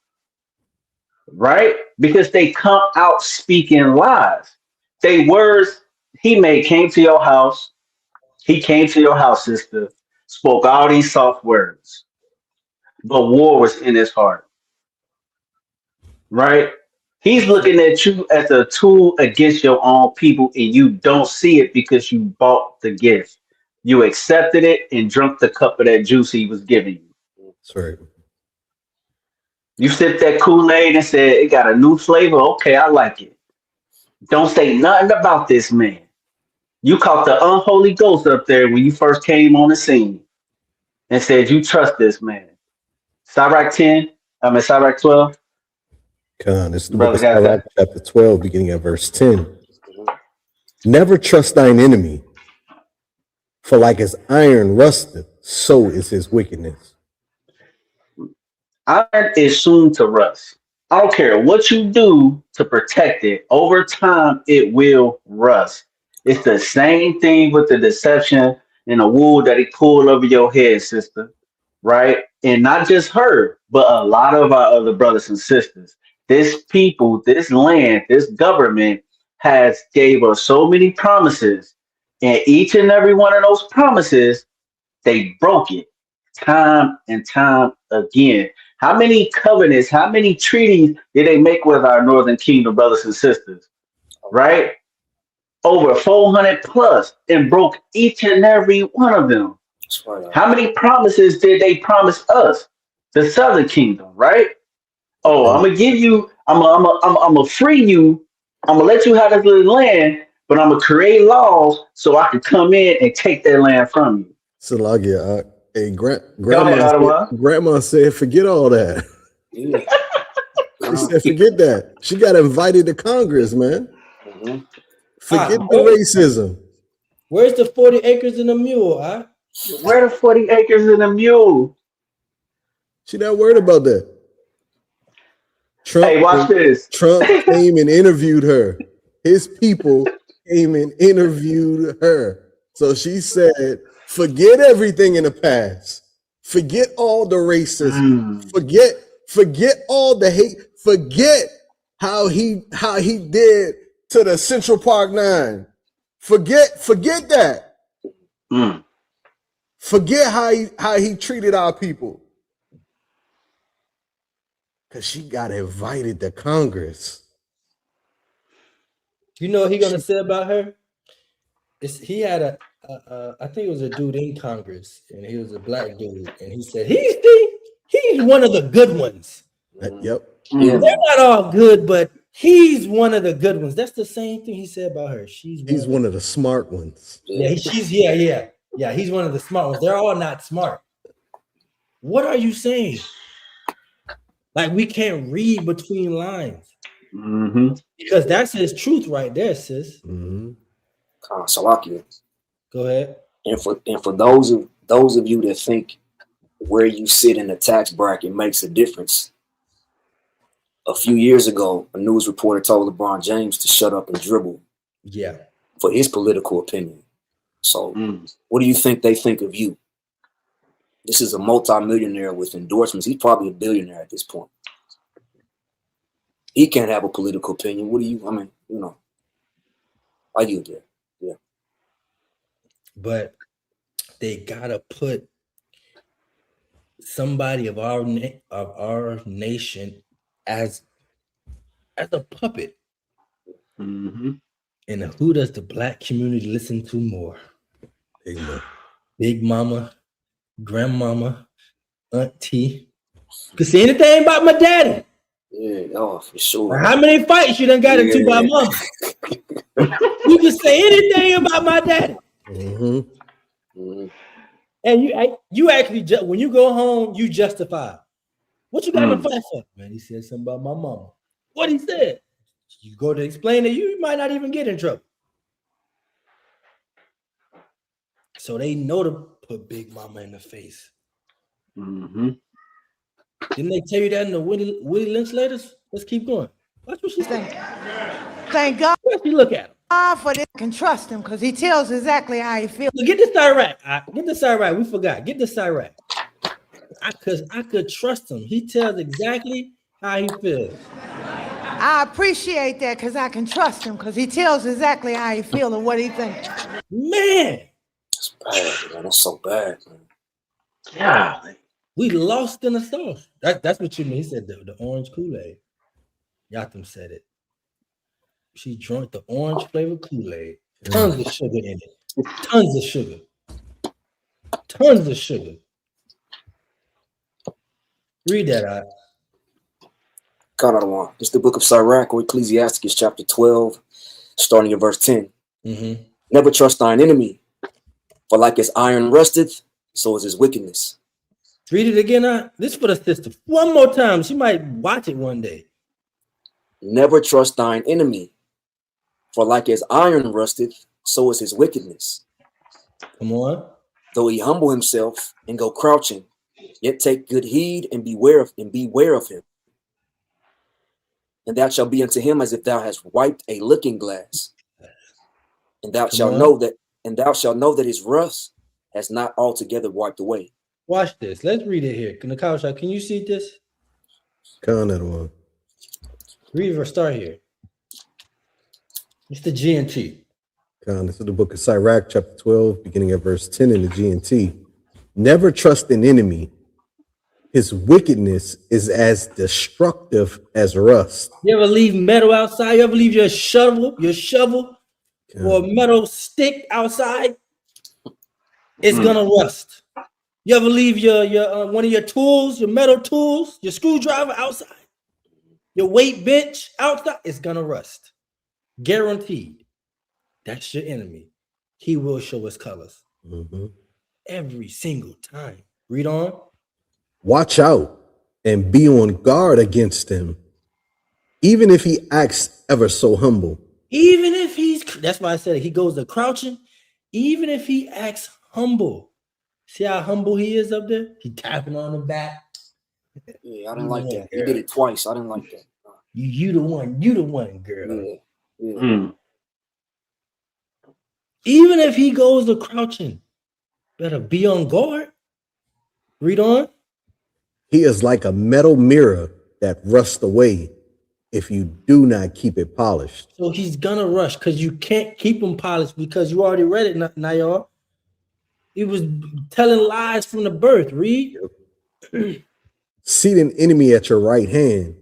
Right? Because they come out speaking lies. They words came to your house. He came to your house, sister, spoke all these soft words, but war was in his heart, right? He's looking at you as a tool against your own people, and you don't see it because you bought the gift. You accepted it and drank the cup of that juice he was giving you. That's right. You sipped that Kool-Aid and said, it got a new flavor. Okay, I like it. Don't say nothing about this man. You caught the unholy ghost up there when you first came on the scene and said you trust this man. Sirach 10, Sirach 12. Con, it's the book Brother of got Sirach, that. chapter 12, beginning at verse 10. Never trust thine enemy, for like as iron rusteth, so is his wickedness. Iron is soon to rust. I don't care what you do to protect it. Over time, it will rust. It's the same thing with the deception and the wool that he pulled over your head, sister. Right? And not just her, but a lot of our other brothers and sisters. This people, this land, this government has gave us so many promises, and each and every one of those promises, they broke it time and time again. How many covenants, how many treaties did they make with our Northern Kingdom brothers and sisters? Right? Over 400 plus, and broke each and every one of them. How many promises did they promise us? The Southern Kingdom, right? Oh, I'm gonna give you, I'm gonna free you, I'm gonna let you have this little land, but I'm gonna create laws so I can come in and take that land from you. Salagia, hey, Go ahead, Ottawa. grandma said, forget all that. Yeah. She said, forget that. She got invited to Congress, man. Forget the racism. Where's the 40 acres and a mule? Huh? Where the 40 acres and a mule? She not worried about that. Hey, watch this. Trump came and interviewed her. His people came and interviewed her. So she said, forget everything in the past. Forget all the racism. Forget all the hate. Forget how he did to the Central Park 9. Forget that. Forget how he treated our people. Because she got invited to Congress. You know what he gonna say about her? He had I think it was a dude in Congress, and he was a black dude, and he said he's one of the good ones. Yep. They're not all good, but he's one of the good ones. That's the same thing he said about her. He's one of the smart ones. Yeah, he's one of the smart ones. They're all not smart. What are you saying? Like, we can't read between lines. Because that's his truth right there, sis. Salakia. Go ahead. And for those of you that think where you sit in the tax bracket makes a difference, a few years ago, a news reporter told LeBron James to shut up and dribble. Yeah. For his political opinion. So what do you think they think of you? This is a multimillionaire with endorsements. He's probably a billionaire at this point. He can't have a political opinion. What do you, are you there? Yeah. But they gotta put somebody of our nation as a puppet. And who does the black community listen to more? Big mama, grandmama, auntie. Could say anything about my daddy. Yeah, for sure. How many fights you done got into by mama? You can say anything about my daddy. And you actually, when you go home, you justify. What you got to fight for? Man, he said something about my mama. What he said? You go to explain it, you might not even get in trouble. So they know to put Big Mama in the face. Didn't they tell you that in the Willie Lynch letters? Let's keep going. Watch what she's saying. Thank God. You look at him. For this, can trust him because he tells exactly how he feels. Get this side right. Get this side right. We forgot. Get this side right. I could trust him. He tells exactly how he feels. I appreciate that because I can trust him because he tells exactly how he feels and what he thinks. Man. That's bad, man. That's so bad, man. Yeah. We lost in the sauce. That's what you mean. He said the orange Kool-Aid. Yatham said it. She drank the orange flavored Kool-Aid. Tons of sugar in it. Tons of sugar. Tons of sugar. Read that out. God, I don't want. It's the book of Sirach or Ecclesiasticus chapter 12, starting in verse 10. Mm-hmm. Never trust thine enemy, for like as iron rusteth, so is his wickedness. Read it again. This for the sister. One more time. She might watch it one day. Never trust thine enemy, for like as iron rusteth, so is his wickedness. Come on. Though he humble himself and go crouching, yet take good heed and beware of him. And thou shalt be unto him as if thou hast wiped a looking glass. And thou shalt know that his rust has not altogether wiped away. Watch this. Let's read it here. Nakasha, can you see this? Count that one. Read or start here. It's the GNT. This is the book of Sirach, chapter 12, beginning at verse 10 in the GNT. Never trust an enemy. His wickedness is as destructive as rust. You ever leave metal outside? You ever leave your shovel or a metal stick outside? It's gonna rust. You ever leave your one of your tools, your metal tools, your screwdriver outside, your weight bench outside? It's gonna rust. Guaranteed. That's your enemy. He will show his colors every single time. Read on. Watch out and be on guard against him, even if he acts ever so humble. Even if that's why I said he goes to crouching. Even if he acts humble. See how humble he is up there? He tapping on the back. Yeah, I didn't like that. He did it twice. I didn't like that. You the one, girl. Yeah. Even if he goes to crouching, better be on guard. Read on. He is like a metal mirror that rusts away if you do not keep it polished. So he's gonna rush because you can't keep him polished because you already read it, Nayar. He was telling lies from the birth. Read. Seat an enemy at your right hand,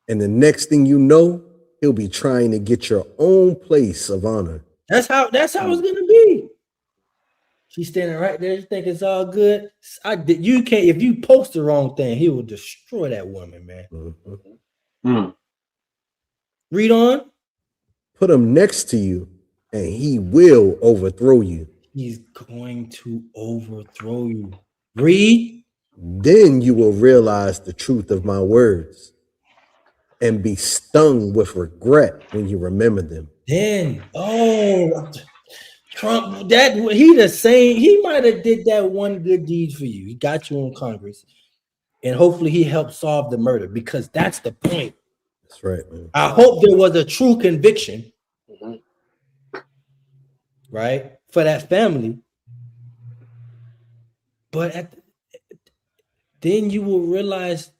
and the next thing you know, he'll be trying to get your own place of honor. That's how it's gonna be. She's standing right there. You think it's all good? You can't. If you post the wrong thing, he will destroy that woman, man. Read on. Put him next to you, and he will overthrow you. He's going to overthrow you. Read. Then you will realize the truth of my words and be stung with regret when you remember them. Then, Trump, he the same. He might have did that one good deed for you. He got you in Congress, and hopefully he helped solve the murder because that's the point. That's right, man. I hope there was a true conviction, right, for that family. But then you will realize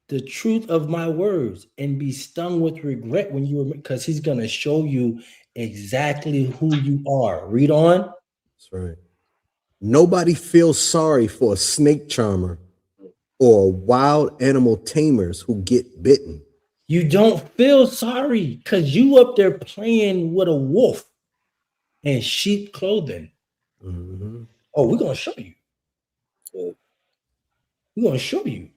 the truth of my words and be stung with regret when you because he's gonna show you exactly who you are. Read on. That's right. Nobody feels sorry for a snake charmer or wild animal tamers who get bitten. You don't feel sorry because you up there playing with a wolf in sheep clothing. Oh, we're gonna show you. We're gonna show you.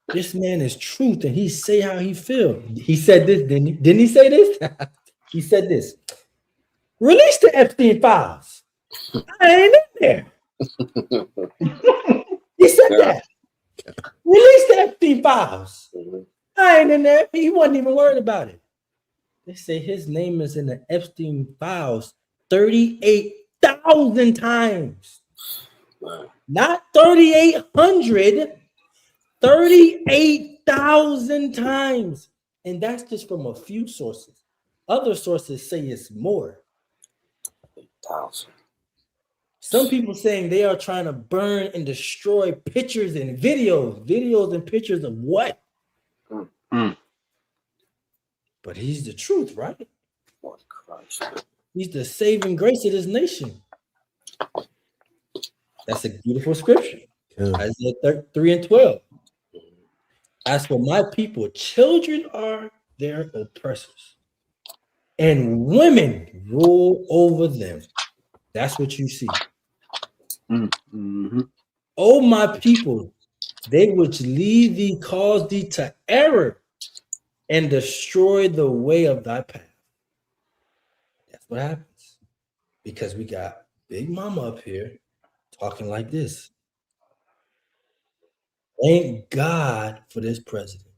This man is truth, and he say how he feel. He said this, didn't he say this? He said this. Release the Epstein files. I ain't in there. He said that. Release the Epstein files. I ain't in there. He wasn't even worried about it. They say his name is in the Epstein files 38,000 times. Not 3,800. 38,000 times. And that's just from a few sources. Other sources say it's more. 8,000. Some people saying they are trying to burn and destroy pictures and videos and pictures of what? But he's the truth, right? Lord Christ. He's the saving grace of this nation. That's a beautiful scripture. Isaiah 3:12. As for my people, children are their oppressors, and women rule over them. That's what you see. Oh, my people, they which lead thee cause thee to error and destroy the way of thy path. what happens. Because we got Big Mama up here talking like this. Thank God for this president.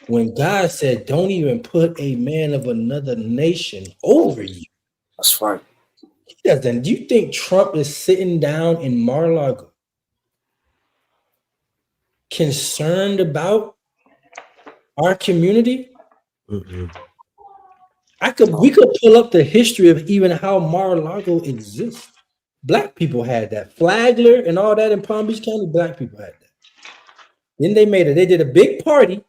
When God said, don't even put a man of another nation over you. That's right. He doesn't. Do you think Trump is sitting down in Mar-a-Lago concerned about our community? Mm-mm. We could pull up the history of even how Mar-a-Lago exists. Black people had that. Flagler and all that in Palm Beach County, black people had that. Then they did a big party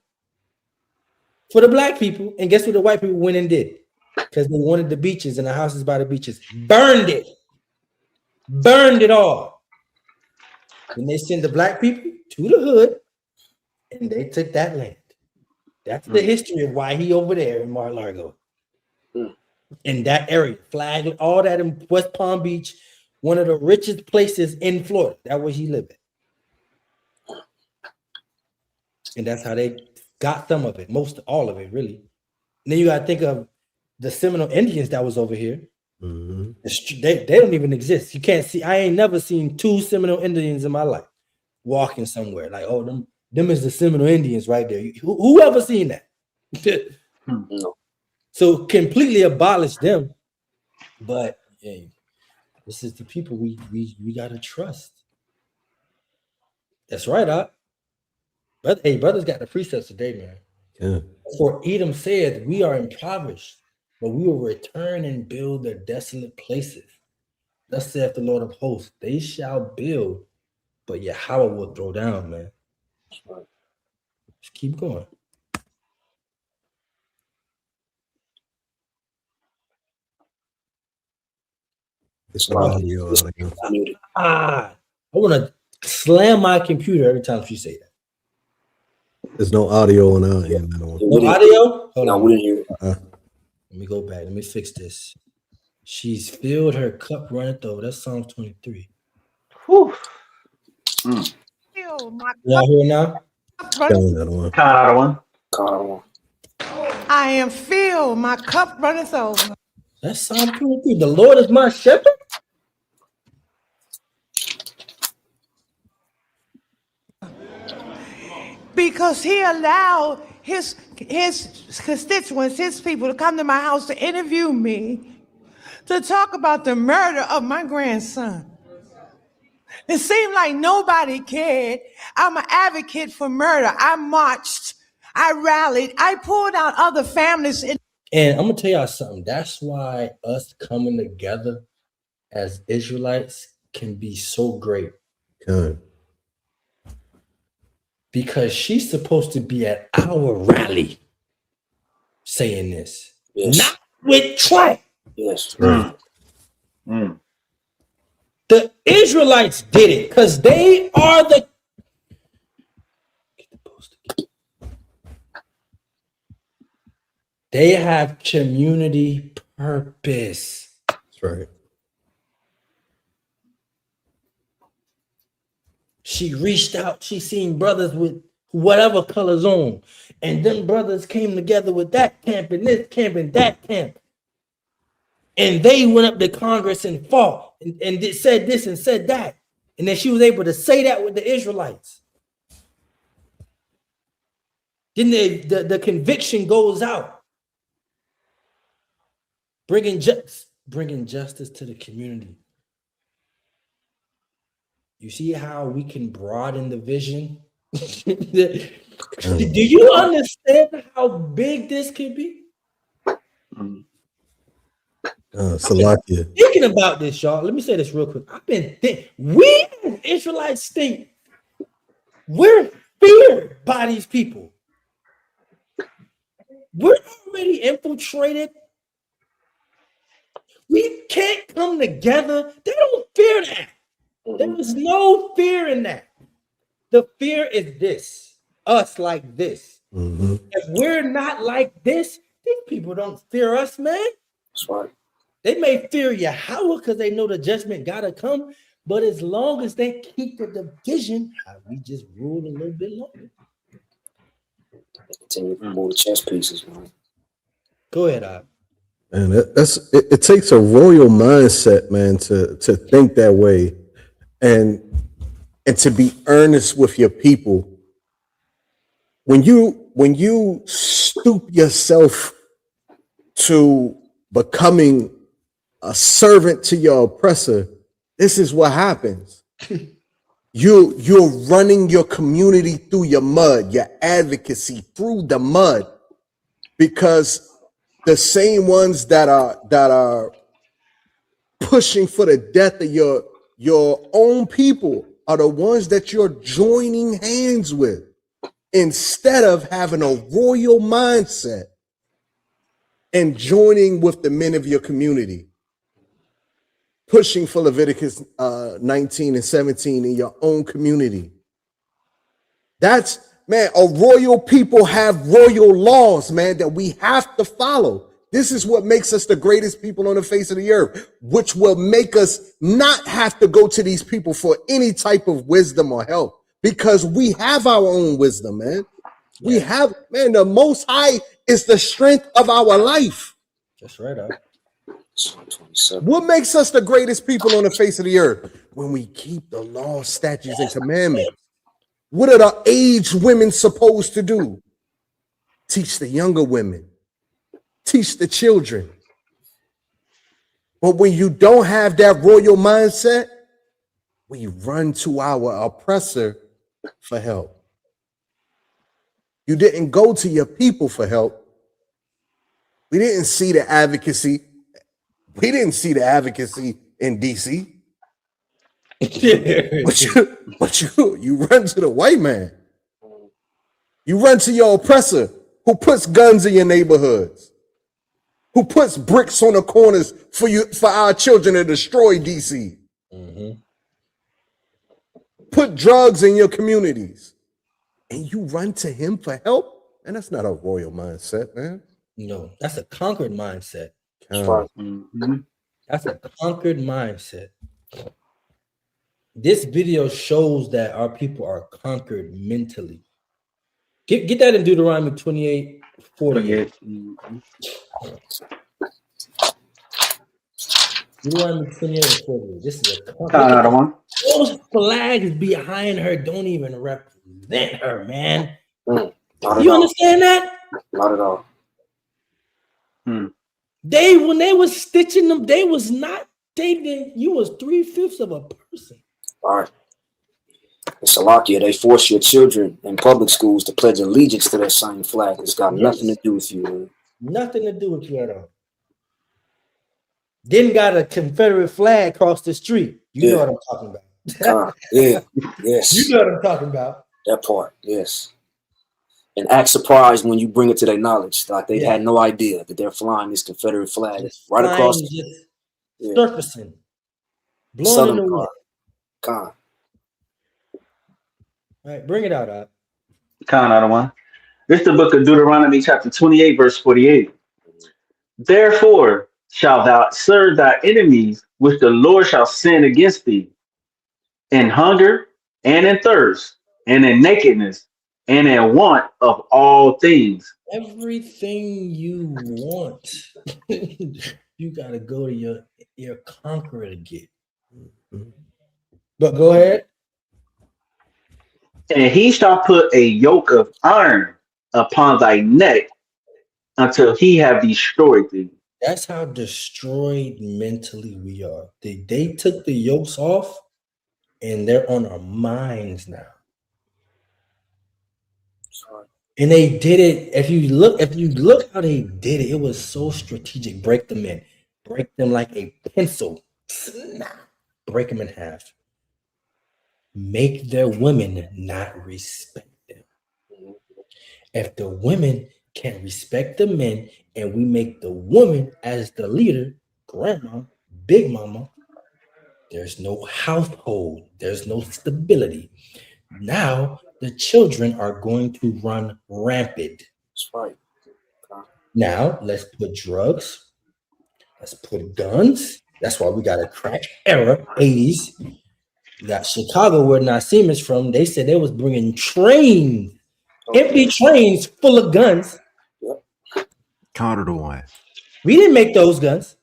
for the black people, and guess what the white people went and did? Because they wanted the beaches and the houses by the beaches. Burned it all. Then they sent the black people to the hood, and they took that land. That's the history of why he over there in Mar-a-Lago. In that area, Flagler, all that in West Palm Beach, one of the richest places in Florida. That's where he lived at. And that's how they got some of it, all of it, really. And then you got to think of the Seminole Indians that was over here. Mm-hmm. They don't even exist. You can't see. I ain't never seen 2 Seminole Indians in my life walking somewhere. Like, oh, them is the Seminole Indians right there. Who ever seen that? No. So completely abolish them. But hey, this is the people we gotta trust. That's right, But hey, brothers got the precepts today, man. Yeah. For Edom said, we are impoverished, but we will return and build their desolate places. Thus saith the Lord of hosts, they shall build, but Yahweh will throw down, man. Just keep going. It's no audio. I want to slam my computer every time she say that. There's no audio on our end. No audio? Hold on. We didn't hear it. Let me go back. Let me fix this. She's filled her cup runneth over. That's Psalms 23. Whew. Y'all hear now? Another one. I am filled. My cup runneth over. That's Psalm 23. The Lord is my shepherd. Because he allowed his constituents, his people, to come to my house to interview me, to talk about the murder of my grandson. It seemed like nobody cared. I'm an advocate for murder. I marched. I rallied. I pulled out other families. And I'm going to tell y'all something. That's why us coming together as Israelites can be so great. Good. Because she's supposed to be at our rally saying this. Yes. Not with Trump. Yes. The Israelites did it because they are the. They have community purpose. That's right. She reached out. She seen brothers with whatever colors on. And them brothers came together with that camp and this camp and that camp. And they went up to Congress and fought and said this and said that. And then she was able to say that with the Israelites. Then the conviction goes out. Bringing justice to the community. You see how we can broaden the vision? Do you understand how big this could be? Salakia. Thinking about this, y'all. Let me say this real quick. I've been thinking, we as Israelites think we're feared by these people. We're already infiltrated. We can't come together. They don't fear that. There is no fear in that. The fear is this, us like this. If we're not like this, these people don't fear us, man. That's right. They may fear Yahweh because they know the judgment gotta come, but as long as they keep the division, we just rule a little bit longer. Continue to move the chess pieces, man. Go ahead, And it takes a royal mindset, man, to think that way and to be earnest with your people. When you stoop yourself to becoming a servant to your oppressor, this is what happens. You're running your community through your mud, your advocacy through the mud, because the same ones that are pushing for the death of your own people are the ones that you're joining hands with, instead of having a royal mindset and joining with the men of your community, pushing for Leviticus 19 and 17 in your own community. That's, man, a royal people have royal laws, man, that we have to follow. This is what makes us the greatest people on the face of the earth, which will make us not have to go to these people for any type of wisdom or help, because we have our own wisdom, man. Yeah. We have, man, the Most High is the strength of our life. That's right, What makes us the greatest people on the face of the earth? When we keep the law, statutes, and commandments. What are the aged women supposed to do? Teach the younger women. Teach the children. But when you don't have that royal mindset, we run to our oppressor for help. You didn't go to your people for help. We didn't see the advocacy. We didn't see the advocacy in DC. but you run to the white man. You run to your oppressor who puts guns in your neighborhoods, who puts bricks on the corners for our children to destroy DC. Mm-hmm. Put drugs in your communities, and you run to him for help. And that's not a royal mindset, man. No, that's a conquered mindset. Mm-hmm. That's a conquered mindset. This video shows that our people are conquered mentally. Get that in Deuteronomy 28:48. Deuteronomy 28:48. This is a another one. Those flags behind her don't even represent her, man. You understand that? Not at all. When they was stitching them, they was not. You was 3/5 of a person. All right. In Salakia, they force your children in public schools to pledge allegiance to that same flag. It's got nothing to do with you, man. Nothing to do with you at all. Then got a Confederate flag across the street. You know what I'm talking about. Yes. You know what I'm talking about. That part, yes. And act surprised when you bring it to their knowledge. Like they had no idea that they're flying this Confederate flag right across the surfacing. Blowing in the wind. Con. All right, bring it out, Another one. This is the book of Deuteronomy, chapter 28, verse 48. Therefore shalt thou serve thy enemies, which the Lord shall send against thee, in hunger and in thirst, and in nakedness, and in want of all things. Everything you want, you gotta go to your conqueror to get. But go ahead. And he shall put a yoke of iron upon thy neck until he have destroyed thee. That's how destroyed mentally we are. They took the yokes off, and they're on our minds now. And they did it. If you look how they did it, it was so strategic. Break them in, break them like a pencil, snap, break them in half. Make their women not respect them. If the women can't respect the men, and we make the woman as the leader, grandma, big mama, there's no household, there's no stability. Now the children are going to run rampant. That's right. Now let's put drugs, let's put guns. That's why we got a crack era, 80s. You got Chicago, where Nassim is from. They said they was bringing trains, empty trains full of guns. Counter to one. We didn't make those guns.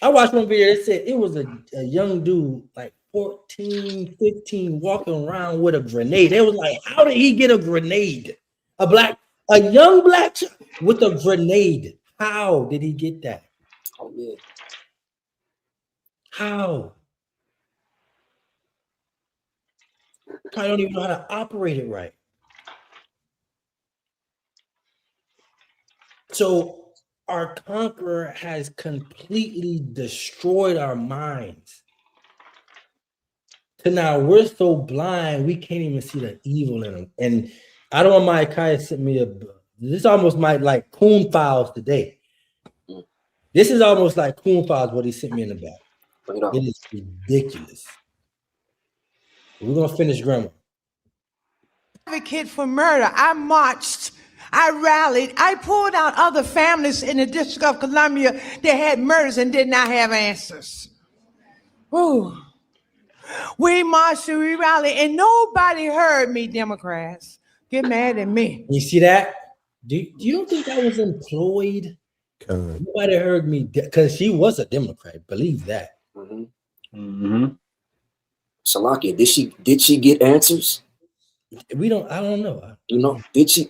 I watched one video that said it was a young dude, like 14, 15, walking around with a grenade. They was like, how did he get a grenade? A young black child with a grenade. How did he get that? Oh, yeah. How? Probably don't even know how to operate it right. So our conqueror has completely destroyed our minds. So now we're so blind, we can't even see the evil in them. And I don't want Ma'Khia sent me this almost like Coon Files today. This is almost like Coon Files, what he sent me in the back. It is ridiculous. We're going to finish grammar. Advocate for murder. I marched. I rallied. I pulled out other families in the District of Columbia that had murders and did not have answers. Ooh. We marched and we rallied, and nobody heard me, Democrats. Get mad at me. You see that? Do you don't think I was employed? Nobody heard me because she was a Democrat. Believe that. Salakia, did she get answers? I don't know. You know, did she?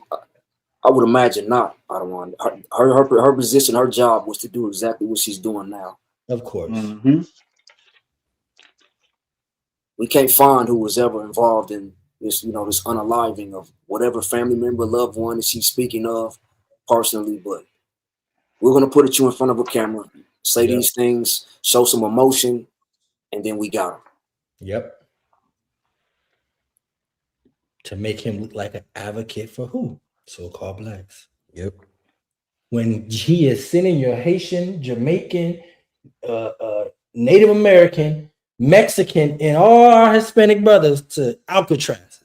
I would imagine not. I don't want her position, her job was to do exactly what she's doing now. Of course. We can't find who was ever involved in this, this unaliving of whatever family member, loved one that she's speaking of personally, but we're going to put you in front of a camera, say these things, show some emotion, and then we got him. Yep. To make him look like an advocate for who? So-called blacks. Yep. When he is sending your Haitian, Jamaican, Native American, Mexican, and all our Hispanic brothers to Alcatraz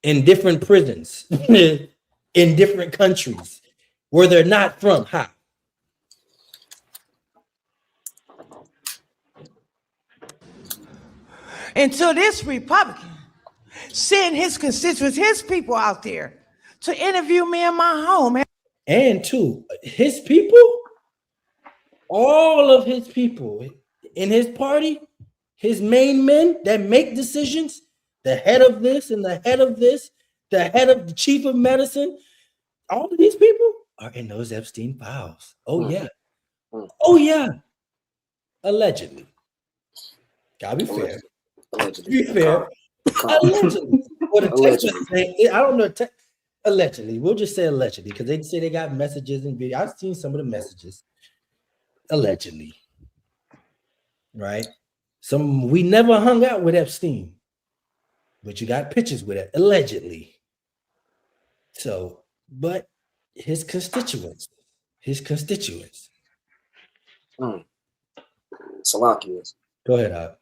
in different prisons, in different countries where they're not from. How? And so this Republican sent his constituents, his people out there to interview me in my home. And two, his people, all of his people in his party, his main men that make decisions, the head of this and the head of this, the head of the chief of medicine, all of these people are in those Epstein files. Oh, yeah. Oh, yeah. Allegedly. Gotta be fair. Allegedly. Be fair. Allegedly. Allegedly. I don't know. Allegedly. We'll just say allegedly because they say they got messages and video. I've seen some of the messages. Allegedly. Right? We never hung out with Epstein. But you got pictures with it. Allegedly. So, but his constituents. Salakia. Go ahead, Ab.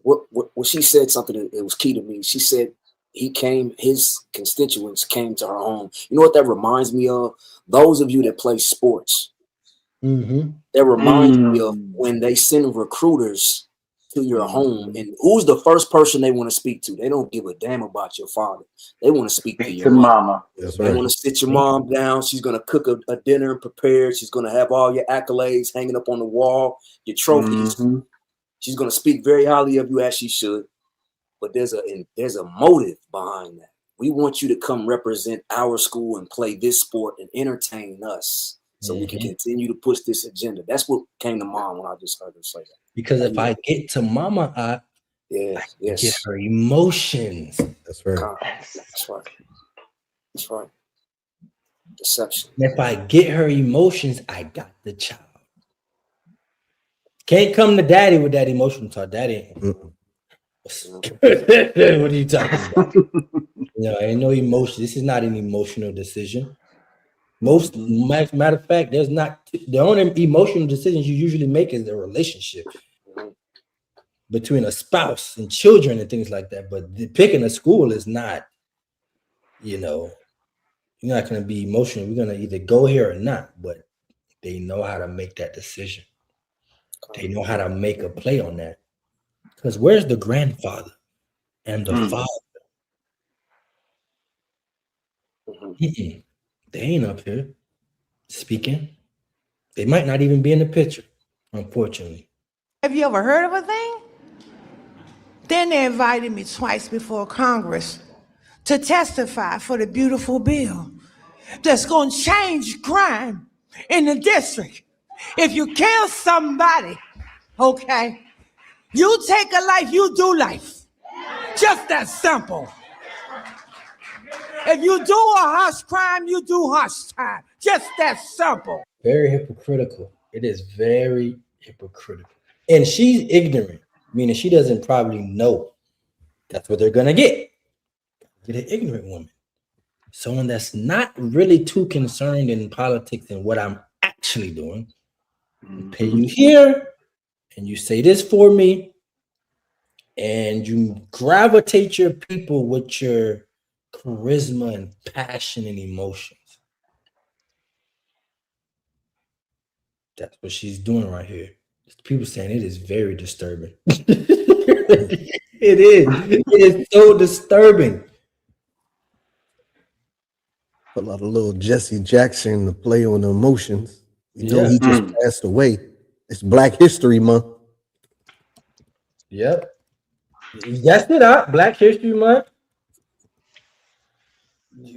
What she said something that was key to me. She said his constituents came to her home. You know what that reminds me of? Those of you that play sports. That reminds me of when they send recruiters to your home, and who's the first person they want to speak to? They don't give a damn about your father. They want to speak to your mama. They want to sit your mom down. She's going to cook a dinner prepared. She's going to have all your accolades hanging up on the wall, your trophies. She's going to speak very highly of you, as she should. But there's a motive behind that. We want you to come represent our school and play this sport and entertain us so we can continue to push this agenda. That's what came to mind when I just heard her say that. Because if I get to Mama, I get her emotions. That's right. That's right. That's right. Deception. And if I get her emotions, I got the child. Can't come to daddy with that emotional talk. Daddy. What are you talking about? Ain't no emotion. This is not an emotional decision. Matter of fact, there's not the only emotional decisions you usually make is the relationship between a spouse and children and things like that. But picking a school is not, you're not going to be emotional. We're going to either go here or not. But they know how to make that decision. They know how to make a play on that. Because where's the grandfather and the father? They ain't up here speaking. They might not even be in the picture, unfortunately. Have you ever heard of a thing? Then they invited me twice before Congress to testify for the beautiful bill that's going to change crime in the district. If you kill somebody, okay, you take a life, you do life. Just that simple. If you do a harsh crime, you do harsh time. Just that simple. Very hypocritical. It is very hypocritical. And she's ignorant, meaning she doesn't probably know that's what they're going to get. Get an ignorant woman. Someone that's not really too concerned in politics and what I'm actually doing. Pay you here, and you say this for me, and you gravitate your people with your charisma and passion and emotions. That's what she's doing right here. People saying it is very disturbing. It is. It is so disturbing. A lot of little Jesse Jackson to play on the emotions. You know, he just passed away. It's Black History Month. Yep. That's it, Black History Month.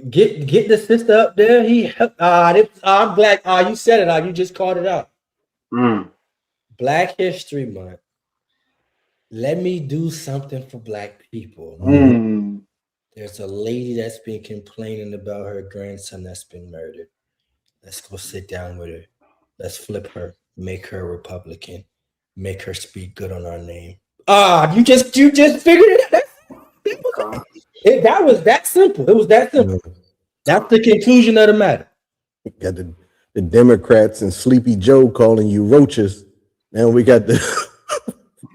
Get the sister up there. I'm Black. You said it. You just called it out. Black History Month. Let me do something for Black people. There's a lady that's been complaining about her grandson that's been murdered. Let's go sit down with her. Let's flip her. Make her a Republican. Make her speak good on our name. You just figured it out. That was that simple. It was that simple. That's the conclusion of the matter. We got the Democrats and Sleepy Joe calling you roaches. Now we got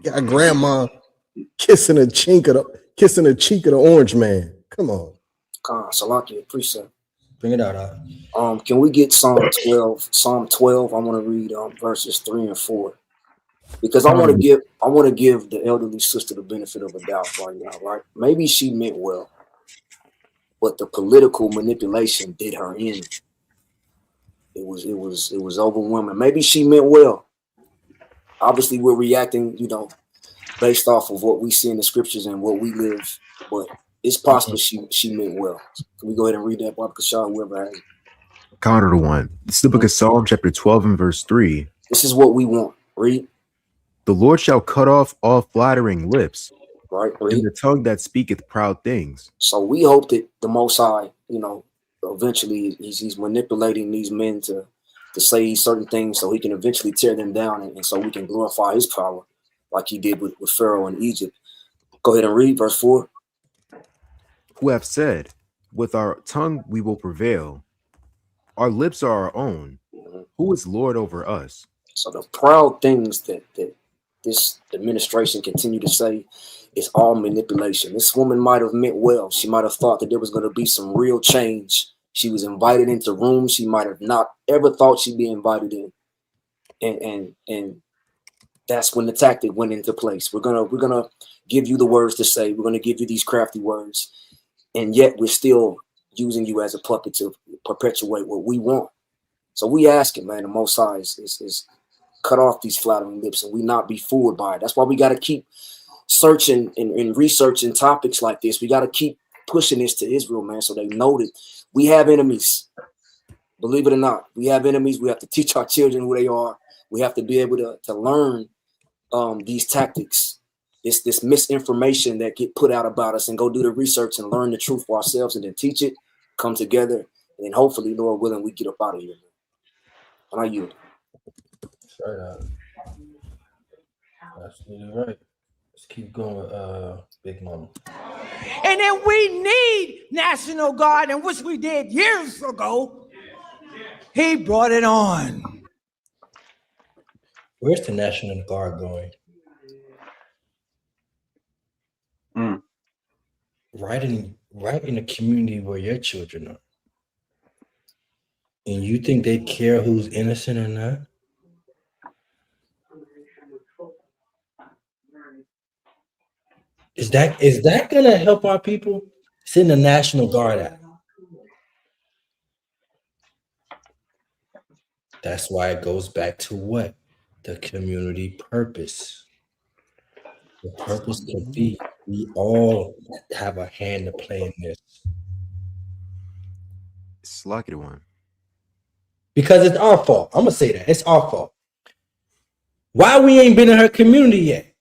got grandma kissing a cheek of the orange man. Come on. Salaki, appreciate it. Bring it out. Can we get Psalm 12? Psalm 12. I want to read verses 3 and 4. Because I want to give the elderly sister the benefit of a doubt right now, right? Maybe she meant well, but the political manipulation did her in. It was overwhelming. Maybe she meant well. Obviously, we're reacting, based off of what we see in the scriptures and what we live. But it's possible she meant well. Can we go ahead and read that, Bob Kashar, whoever has it? Counter to one. It's the book of Psalm, chapter 12 and verse 3. This is what we want. Read. The Lord shall cut off all flattering lips, right? And the tongue that speaketh proud things. So we hope that the Most High, eventually he's manipulating these men to say certain things so he can eventually tear them down, and so we can glorify his power like he did with Pharaoh in Egypt. Go ahead and read verse 4. Who have said, with our tongue we will prevail. Our lips are our own. Who is Lord over us? So the proud things that this administration continue to say is all manipulation. This woman might have meant well. She might have thought that there was going to be some real change. She was invited into rooms she might have not ever thought she'd be invited in. And that's when the tactic went into place. We're gonna give you the words to say. We're gonna give you these crafty words, and yet we're still using you as a puppet to perpetuate what we want. So we ask it, man. The Most High is cut off these flattering lips, and we not be fooled by it. That's why we got to keep searching and researching topics like this. We got to keep pushing this to Israel, man, so they know that we have enemies. Believe it or not, we have enemies. We have to teach our children who they are. We have to be able to learn these tactics, this misinformation that get put out about us, and go do the research and learn the truth for ourselves, and then teach it, come together, and then hopefully, Lord willing, we get up out of here. And I yield. Straight up. Absolutely right. Let's keep going, Big Mama. And then we need National Guard, and which we did years ago. He brought it on. Where's the National Guard going? Right in the community where your children are. And you think they care who's innocent or not? Is that gonna help our people? Send the National Guard out. That's why it goes back to what? The community purpose. The purpose could be we all have a hand to play in this. Slack it one. Because it's our fault. I'm gonna say that. It's our fault. Why we ain't been in her community yet?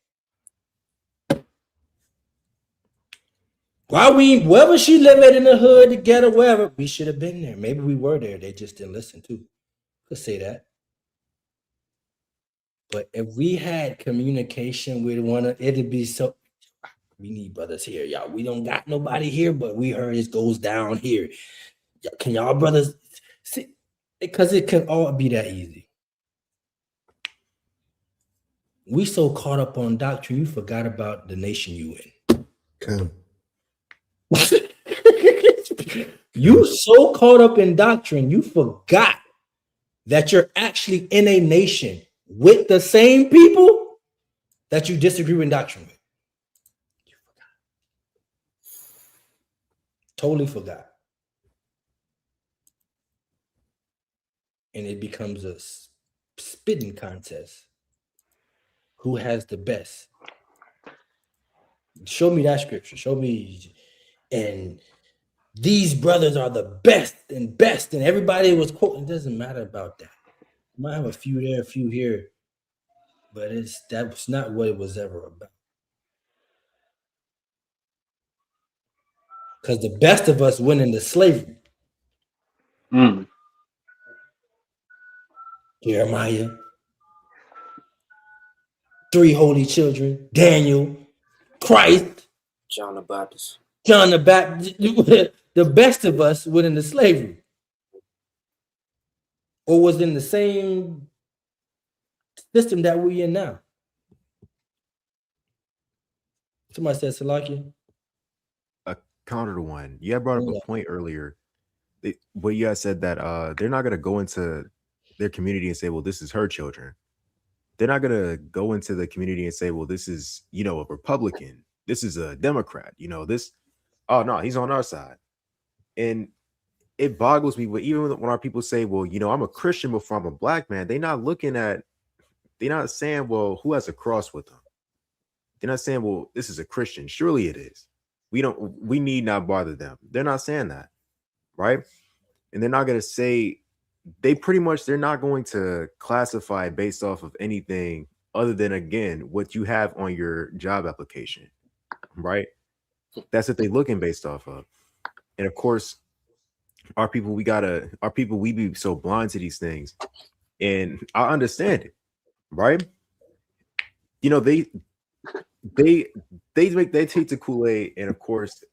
Why we wherever she lived at in the hood together, wherever, we should have been there. Maybe we were there. They just didn't listen too. Could say that. But if we had communication with one another, it'd be so. We need brothers here, y'all. We don't got nobody here, but we heard it goes down here. Can y'all brothers see? Because it can all be that easy. We so caught up on doctrine, you forgot about the nation you in. Come. You so caught up in doctrine, you forgot that you're actually in a nation with the same people that you disagree with doctrine with. You forgot. Totally forgot. And it becomes a spitting contest. Who has the best? Show me that scripture. Show me. And these brothers are the best, and everybody was quoting. It doesn't matter about that. You might have a few there, a few here, but that's not what it was ever about. Because the best of us went into slavery. Jeremiah, 3 holy children, Daniel, Christ, John the Baptist. John the Baptist. The best of us went into slavery. Or was in the same system that we're in now. Somebody said Salakia. A counter to one. You had brought up a point earlier. But you guys said that they're not going to go into their community and say, well, this is her children. They're not going to go into the community and say, well, this is, a Republican. This is a Democrat. This, oh, no, he's on our side. And it boggles me. But even when our people say, well, I'm a Christian before I'm a black man, they're not saying, well, who has a cross with them? They're not saying, well, this is a Christian. Surely it is. We need not bother them. They're not saying that. Right. And they're not going to say, they're not going to classify based off of anything other than, again, what you have on your job application. Right. That's what they're looking based off of. And of course, we be so blind to these things. And I understand it. Right. They take the Kool-Aid, and of course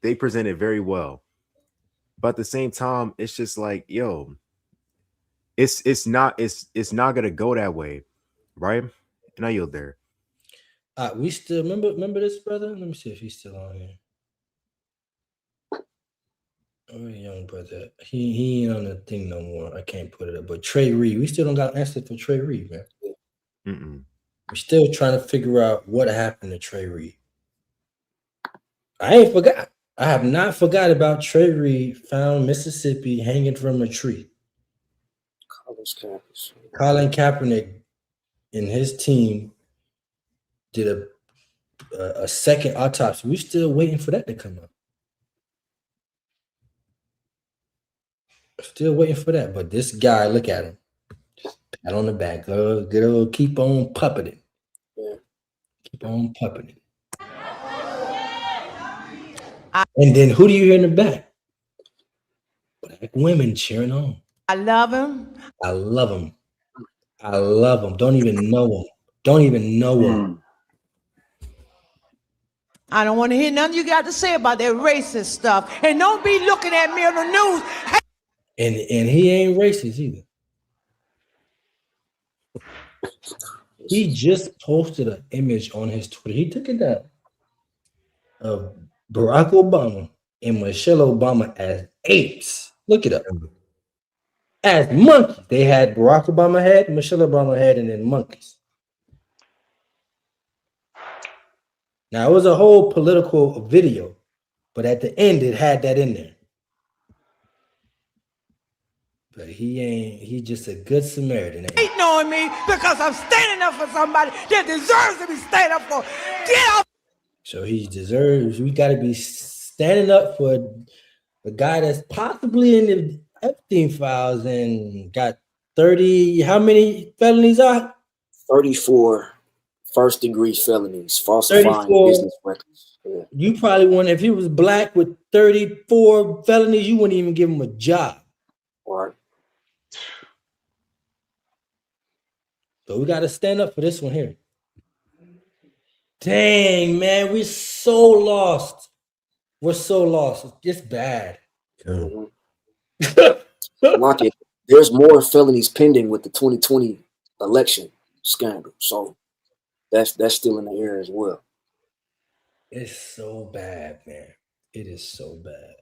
they present it very well. But at the same time, it's just like, it's not gonna go that way, right? And I yield there. We still remember this brother. Let me see if he's still on here. Oh, young brother, he ain't on the thing no more. I can't put it up. But Trey Reed, we still don't got an answer for Trey Reed, man. We're still trying to figure out what happened to Trey Reed. I ain't forgot. I have not forgot about Trey Reed found Mississippi hanging from a tree. Colin Kaepernick and his team did a second autopsy. We're still waiting for that to come up. Still waiting for that. But this guy, look at him. Pat on the back. Good, keep on puppeting. Yeah. Keep on puppeting. And then who do you hear in the back? Black women cheering on. I love him. I love him. I love him. Don't even know him. Don't even know him. I don't want to hear nothing you got to say about that racist stuff. And don't be looking at me on the news. And he ain't racist either. He just posted an image on his Twitter. He took it down of Barack Obama and Michelle Obama as apes. Look it up. As monkeys. They had Barack Obama head, Michelle Obama head, and then monkeys. Now, it was a whole political video, but at the end, it had that in there. But he ain't. He just a good Samaritan. Hating on me because I'm standing up for somebody that deserves to be standing up for. Get off. So he deserves. We got to be standing up for the guy that's possibly in the Epstein files and got 30. How many felonies are? 34 first-degree felonies, falsifying 34. business records. Yeah. You probably wouldn't, if he was black with 34 felonies, you wouldn't even give him a job. Right. So we got to stand up for this one here. Dang, man, we're so lost. We're so lost. It's bad. Mm-hmm. Lock it. There's more felonies pending with the 2020 election scandal. So that's still in the air as well. It's so bad, man. It is so bad.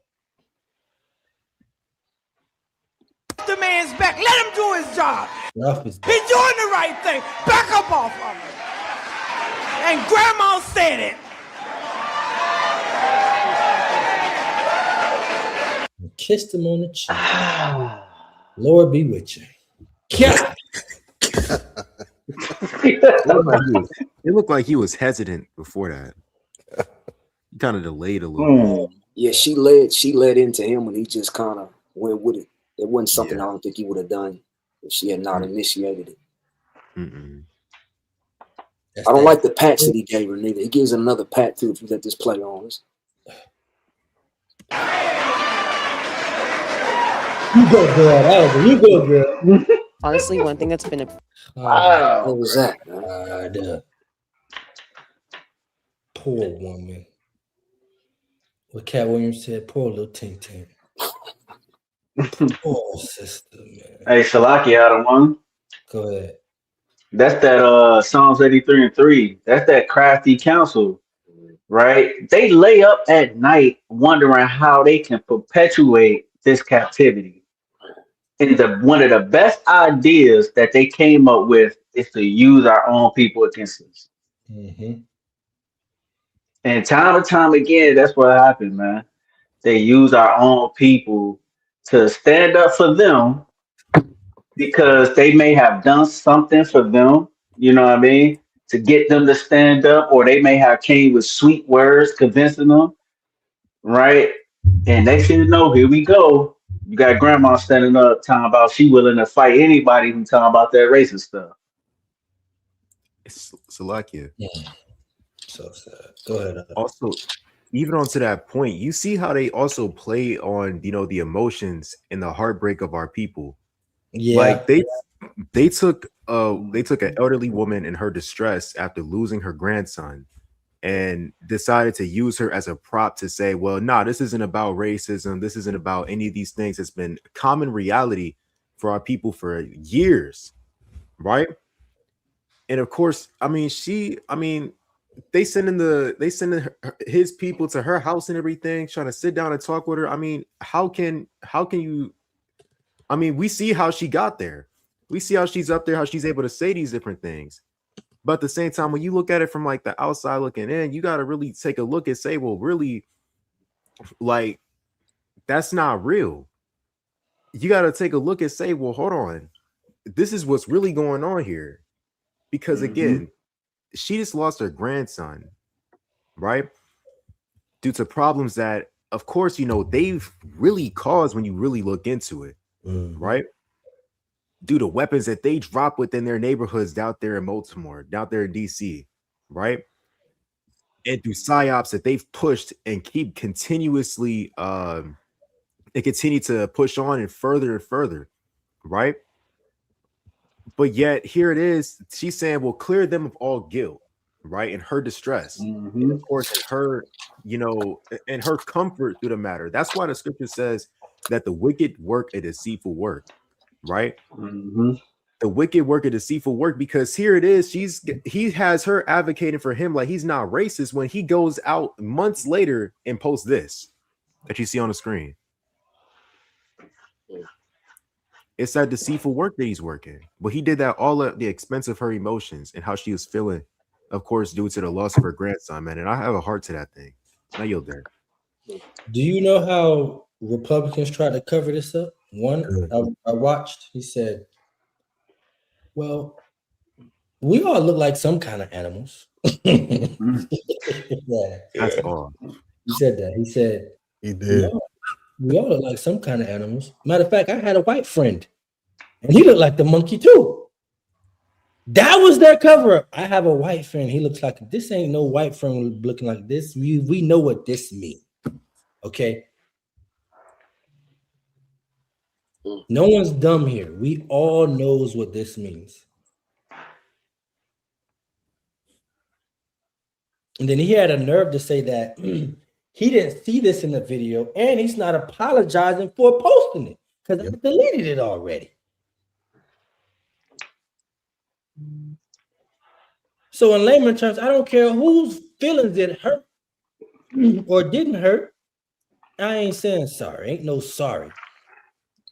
The man's back. Let him do his job. He's doing the right thing. Back up off of him. And grandma said it. Kissed him on the cheek. Lord be with you. Yeah. It looked like he was hesitant before that. He kind of delayed a little bit. Yeah, she led into him, and he just kind of went with it. It wasn't something I don't think he would have done if she had not initiated it. I don't like the pats that he gave her, neither. He gives another pat too if you let this play on. You go, girl. You go, girl. Honestly, one thing that's been a what was that? Poor woman. What Cat Williams said, poor little Tink Tink. Poor sister, man. Hey, Shalaki out of one. Go ahead. That's that Psalms 83:3. That's that crafty counsel, right? They lay up at night wondering how they can perpetuate this captivity. And one of the best ideas that they came up with is to use our own people against us. Mm-hmm. And time again, that's what happened, man. They use our own people to stand up for them because they may have done something for them, you know what I mean, to get them to stand up, or they may have came with sweet words convincing them, right? And next thing you know, here we go. You got grandma standing up talking about she willing to fight anybody who talking about that racist stuff. It's Salakia. Yeah. So sad. Go ahead. Also, even onto that point, you see how they also play on, the emotions and the heartbreak of our people. Yeah. Like they took an elderly woman in her distress after losing her grandson and decided to use her as a prop to say, well, nah, this isn't about racism. This isn't about any of these things. It's been common reality for our people for years, right? And of course, they sending his people to her house and everything, trying to sit down and talk with her. I mean, how can you? I mean, we see how she got there. We see how she's up there, how she's able to say these different things. But at the same time, when you look at it from like the outside looking in, you got to really take a look and say, well, really, like, that's not real. You got to take a look and say, well, hold on. This is what's really going on here. Because again, she just lost her grandson, right? Due to problems that, of course, they've really caused when you really look into it, right? Due to weapons that they drop within their neighborhoods out there in Baltimore, out there in DC, right? And through psyops that they've pushed and keep continuously and continue to push on and further, right? But yet here it is, she's saying, well, clear them of all guilt, right? And her distress, and of course, and her, and her comfort through the matter. That's why the scripture says that the wicked work a deceitful work, right? The wicked work a deceitful work, because here it is, he has her advocating for him like he's not racist when he goes out months later and posts this that you see on the screen. It's that deceitful work that he's working. But he did that all at the expense of her emotions and how she was feeling, of course, due to the loss of her grandson, man. And I have a heart to that thing. I yield there. Do you know how Republicans try to cover this up? One I watched, he said, well, we all look like some kind of animals. Yeah. That's all. He said that. He said, He did. we all look like some kind of animals. Matter of fact, I had a white friend, and he looked like the monkey too. That was their cover up. I have a white friend. He looks like this. Ain't no white friend looking like this. We know what this means. Okay. No one's dumb here. We all knows what this means. And then he had a nerve to say that he didn't see this in the video, and he's not apologizing for posting it because I deleted it already. So in layman terms, I don't care whose feelings it hurt or didn't hurt. I ain't saying sorry. Ain't no sorry.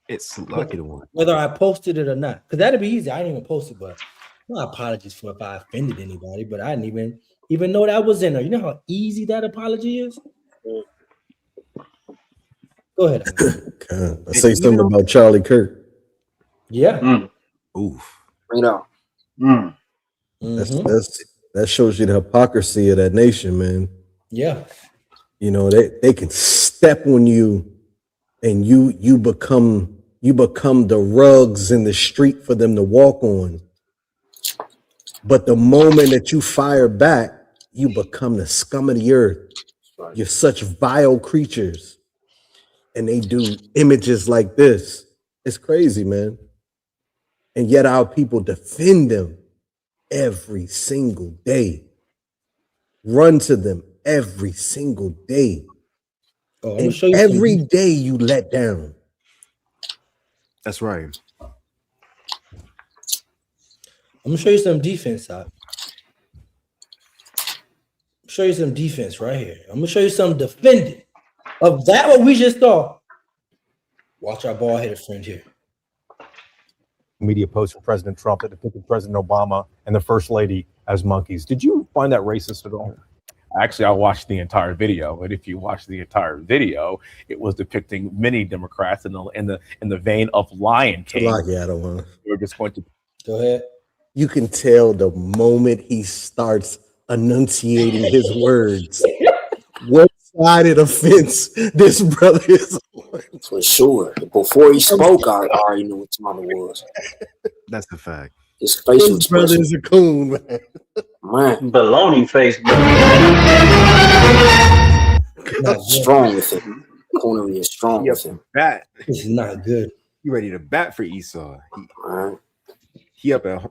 It's lucky the one. Whether I posted it or not, because that'd be easy. I didn't even post it, but no apologies for if I offended anybody. But I didn't even know that was in there. You know how easy that apology is. Go ahead. I say something about Charlie Kirk. Yeah. Oof. Bring it out. That shows you the hypocrisy of that nation, man. Yeah. You know, they can step on you and you become the rugs in the street for them to walk on. But the moment that you fire back, you become the scum of the earth. You're such vile creatures. And they do images like this. It's crazy, man. And yet our people defend them every single day. Run to them every single day. Oh, and every day you let down. That's right. I'm gonna show you some defense out. Show you some defense right here. I'm gonna show you some defending of that what we just saw. Watch our bald-headed friend here. Media post from President Trump that depicted President Obama and the First Lady as monkeys. Did you find that racist at all? Actually, I watched the entire video, and if you watch the entire video, it was depicting many Democrats in the vein of Lion King. We're just going to go ahead. You can tell the moment he starts enunciating his words, what side of the fence this brother is on. For sure. Before he spoke, I already knew what time it was. That's the fact. His facial This brother is a coon, man. Baloney face, bro. Strong with him. Coonery is strong with him. Bat. This is not good. You ready to bat for Esau? He up at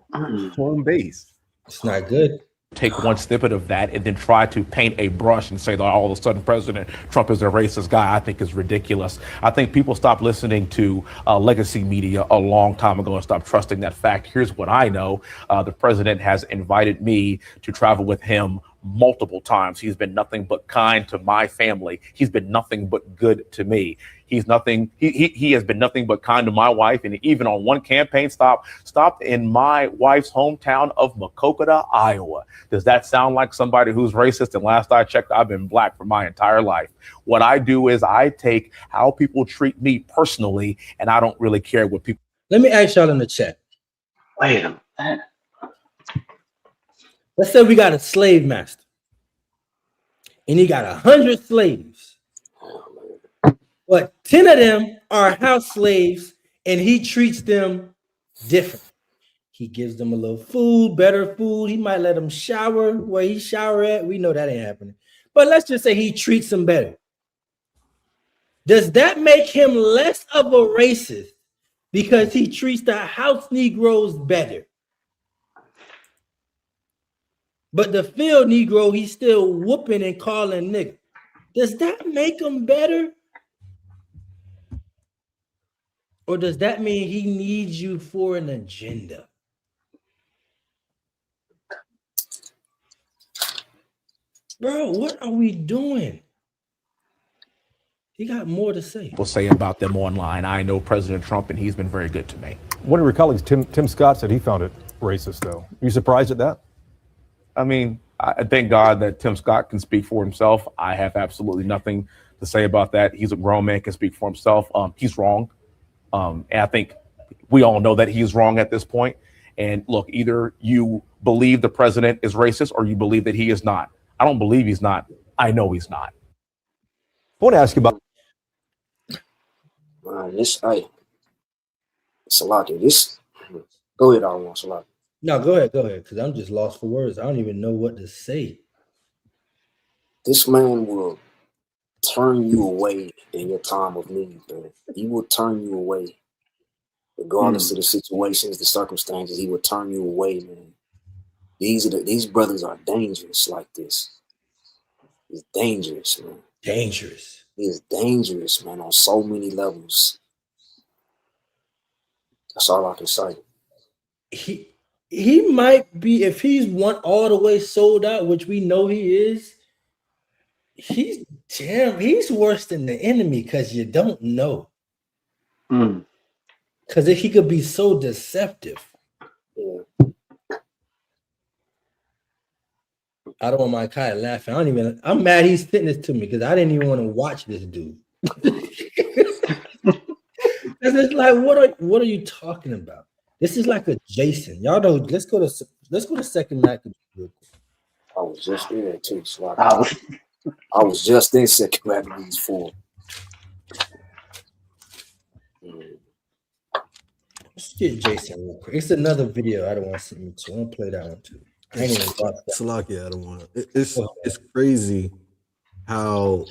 home base. It's not good. take one snippet of that and then try to paint a brush and say that all of a sudden President Trump is a racist guy, I think is ridiculous. I think people stopped listening to legacy media a long time ago and stopped trusting that fact. Here's what I know. The president has invited me to travel with him multiple times. He's been nothing but kind to my family. He's been nothing but good to me. He's nothing. He has been nothing but kind to my wife, and even on one campaign stopped in my wife's hometown of Maquoketa, Iowa. Does that sound like somebody who's racist? And last I checked, I've been black for my entire life. What I do is I take how people treat me personally, and I don't really care what people. Let me ask y'all in the chat. Wait a minute. Let's say we got a slave master, and he got 100 slaves. But 10 of them are house slaves, and he treats them different. He gives them a little food, better food. He might let them shower where he shower at. We know that ain't happening. But let's just say he treats them better. Does that make him less of a racist because he treats the house Negroes better? But the field Negro, he's still whooping and calling nigga. Does that make him better? Or does that mean he needs you for an agenda? Bro, what are we doing? He got more to say. People say about them online. I know President Trump, and he's been very good to me. One of your colleagues, Tim Scott, said he found it racist, though. Are you surprised at that? I mean, I thank God that Tim Scott can speak for himself. I have absolutely nothing to say about that. He's a grown man, can speak for himself. He's wrong. And I think we all know that he's wrong at this point. And look, either you believe the president is racist or you believe that he is not. I don't believe he's not. I know he's not. I want to ask you about Salaki. This. Go ahead, I want Salaki. No, go ahead, because I'm just lost for words. I don't even know what to say. This man will turn you away in your time of need, man. He will turn you away, regardless of the situations, the circumstances. He will turn you away, man. These brothers are dangerous like this. He's dangerous, man. Dangerous. He is dangerous, man, on so many levels. That's all I can say. He might be, if he's all the way sold out, which we know he is. He's worse than the enemy because you don't know. Because he could be so deceptive. Yeah. I don't want my Kai laughing. I'm mad he's sitting this to me because I didn't even want to watch this dude. Because it's like, what are you talking about? This is like a Jason. Y'all know. Let's go to second match. I was just in there too, so I was just in second match of these four. Let's get Jason real quick. It's another video I don't want to send me to. I want to play that one too. I ain't even watch that. Salaki, I don't want to. It's crazy how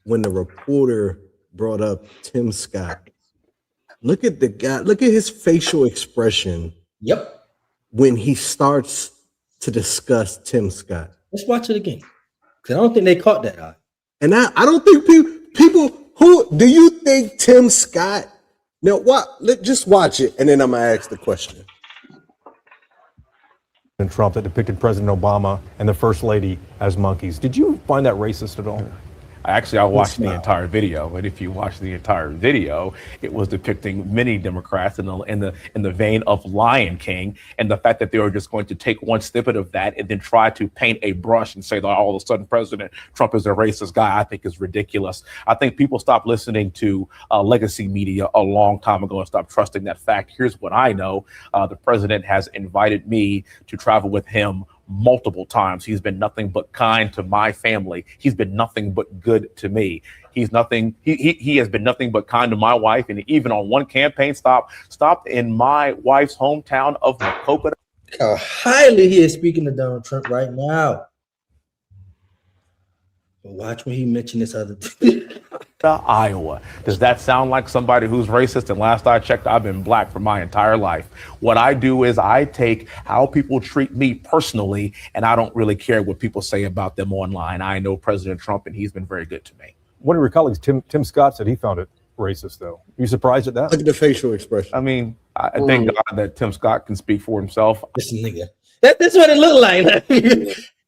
when the reporter brought up Tim Scott, look at the guy, look at his facial expression. Yep. When he starts to discuss Tim Scott. Let's watch it again. Because I don't think they caught that eye. And I don't think people who do you think Tim Scott? Now let's just watch it and then I'm gonna ask the question. And Trump that depicted President Obama and the First Lady as monkeys. Did you find that racist at all? I watched the entire video, but if you watch the entire video, it was depicting many Democrats in the vein of Lion King, and the fact that they were just going to take one snippet of that and then try to paint a brush and say that all of a sudden President Trump is a racist guy, I think is ridiculous. I think people stopped listening to legacy media a long time ago and stopped trusting that fact. Here's what I know: the president has invited me to travel with him multiple times. He's been nothing but kind to my family. He's been nothing but good to me. He has been nothing but kind to my wife, and even on one campaign stopped in my wife's hometown of Macopa. How highly he is speaking to Donald Trump right now. But watch when he mentioned this other Iowa. Does that sound like somebody who's racist? And last I checked, I've been black for my entire life. What I do is I take how people treat me personally, and I don't really care what people say about them online. I know President Trump, and he's been very good to me. One of your colleagues, Tim Scott, said he found it racist, though. Are you surprised at that? Look at the facial expression. I mean, I thank God that Tim Scott can speak for himself. This nigga. That's what it looked like.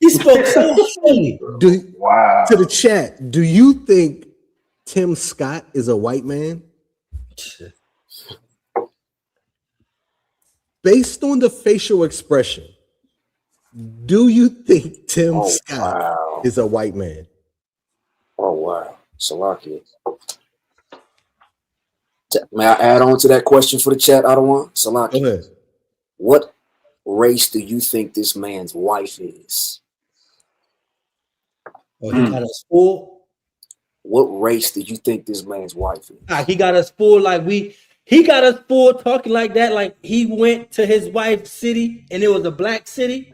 He spoke so funny. Wow. To the chat, do you think Tim Scott is a white man? Based on the facial expression, do you think Tim Scott is a white man? Oh, wow. Salaki. May I add on to that question for the chat, Adawan? Salaki. Go ahead. What race do you think this man's wife is? Oh, he got us full. What race do you think this man's wife is? He got us full he got us full talking like that, like he went to his wife's city and it was a black city.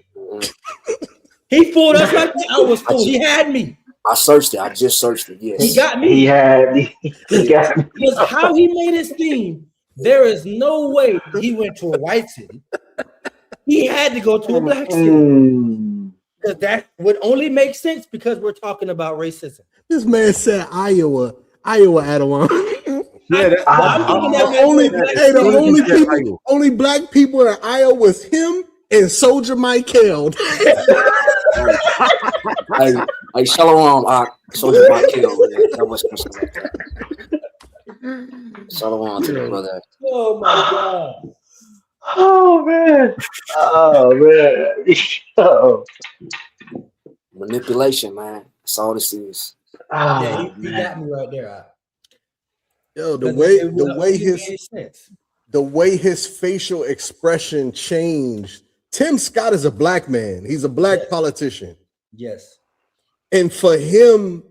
He fooled us like that. I was fooled. He had me. I searched it. I just searched it. Yes. He got me. He had me. He got me. Because how he made it seem, there is no way he went to a white city. He had to go to a black city. Because that would only make sense because we're talking about racism. This man said Iowa, Adawan. Yeah, only black people in Iowa was him and Soldier Michael. Hey, Shalom, Soldier Michael. That was Shalom to the brother. Oh my God. Oh man. Oh. Manipulation, man. That's all this is. Yeah, he got me right there. Yo, Because it would only made sense. the way his facial expression changed. Tim Scott is a black man. He's a black politician. Yes. And for him,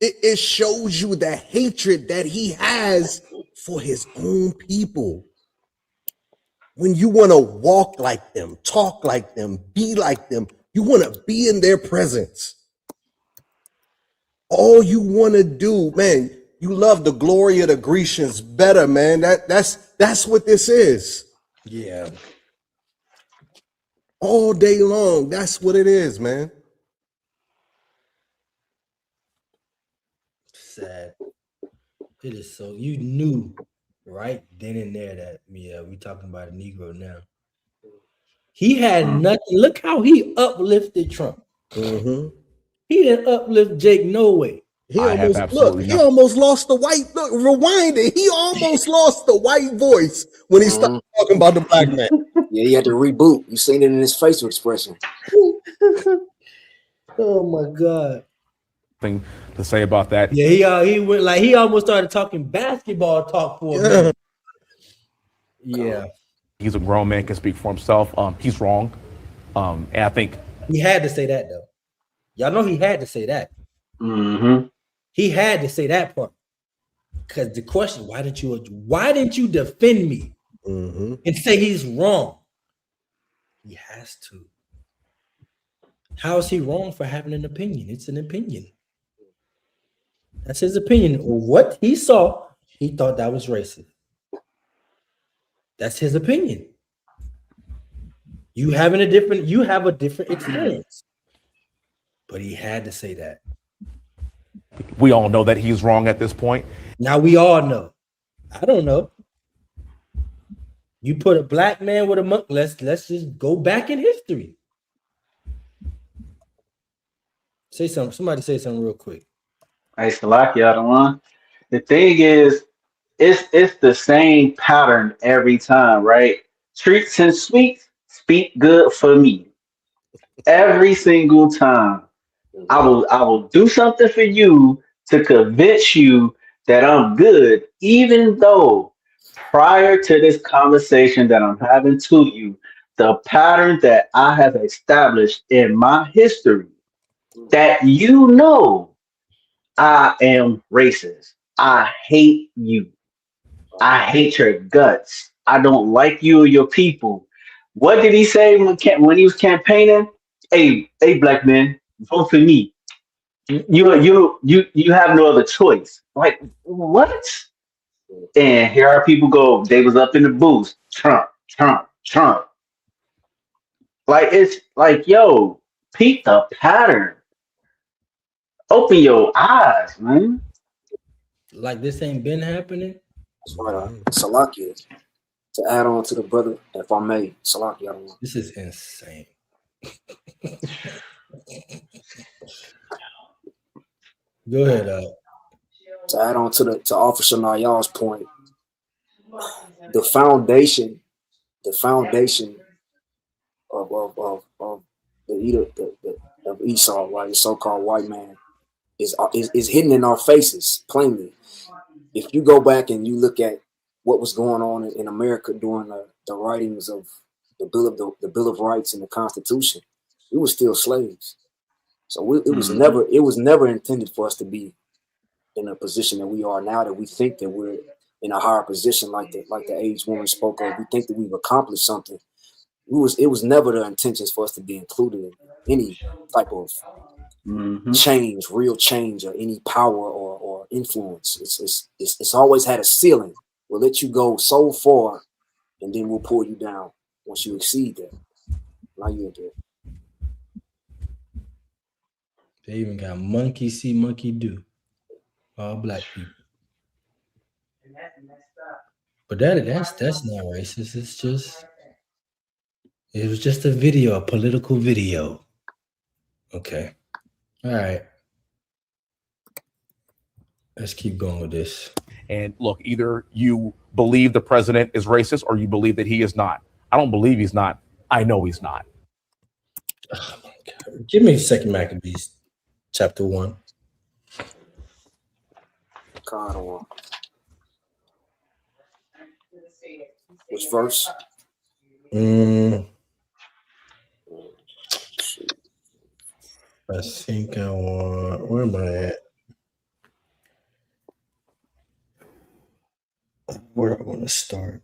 it shows you the hatred that he has for his own people. When you want to walk like them, talk like them, be like them, you want to be in their presence. All you want to do, man, you love the glory of the Grecians better, man. That's what this is. Yeah. All day long, that's what it is, man. Sad. It is so you knew right then and there that we talking about a Negro now. He had nothing. Look how he uplifted Trump. Mm-hmm. He didn't uplift Jake no way. He almost lost the white. Look, rewind it. He almost lost the white voice when he started talking about the black man. Yeah, he had to reboot. You seen it in his facial expression. Oh my God. Thing to say about that. Yeah, he went like he almost started talking basketball talk for a minute. Yeah. He's a grown man, can speak for himself. He's wrong. And I think he had to say that though. Y'all know he had to say that. Mm-hmm. He had to say that part. Because the question, why didn't you defend me and say he's wrong? He has to. How is he wrong for having an opinion? It's an opinion. That's his opinion. What he saw, he thought that was racist. That's his opinion. You have a different experience. But he had to say that. We all know that he's wrong at this point. Now we all know. I don't know. You put a black man with a monkey. Let's just go back in history. Say something. Somebody say something real quick. Hey, Salakia, the one. The thing is, it's the same pattern every time, right? Treats and sweets, speak good for me. Every single time. I will do something for you to convince you that I'm good, even though prior to this conversation that I'm having to you, the pattern that I have established in my history, that you know I am racist. I hate you. I hate your guts. I don't like you or your people. What did he say when he was campaigning? Hey, black man, vote for me. You have no other choice. Like what? And here our people go. They was up in the booth. Trump, Trump, Trump. Like it's like, yo, peep the pattern. Open your eyes, man. Like this ain't been happening. That's right. Salakia. To add on to the brother, if I may, Salakia. This is insane. Go ahead. To add on to Officer Nayal's point, the foundation of of Esau, right, the so-called white man, is hidden in our faces plainly. If you go back and you look at what was going on in America during the writings of the Bill of Rights and the Constitution, we were still slaves. So it was never intended for us to be in a position that we are now, that we think that we're in a higher position, like the aged woman spoke of. We think that we've accomplished something. It was never the intentions for us to be included in any type of change, real change, or any power or influence. It's always had a ceiling. We'll let you go so far, and then we'll pull you down once you exceed that. Now you're there. They even got monkey see, monkey do. All black people. But that's not racist. It was just a video, a political video. Okay. All right. Let's keep going with this. And look, either you believe the president is racist or you believe that he is not. I don't believe he's not. I know he's not. Oh my God. Give me 2 Maccabees, chapter 1. Which verse? I think I want. Where am I at? Where do I want to start?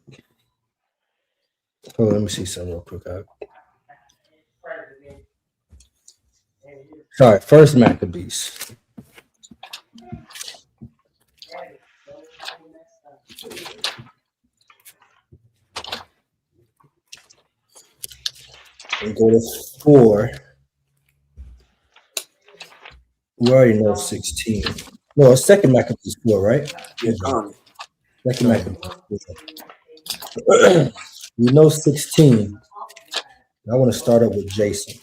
Oh, let me see something real quick. Sorry, First Maccabees. And go to 4. We already know 16. No, it's Second Maccabees 4, right? Yeah, Second Maccabees 4. We know 16. I want to start up with Jason.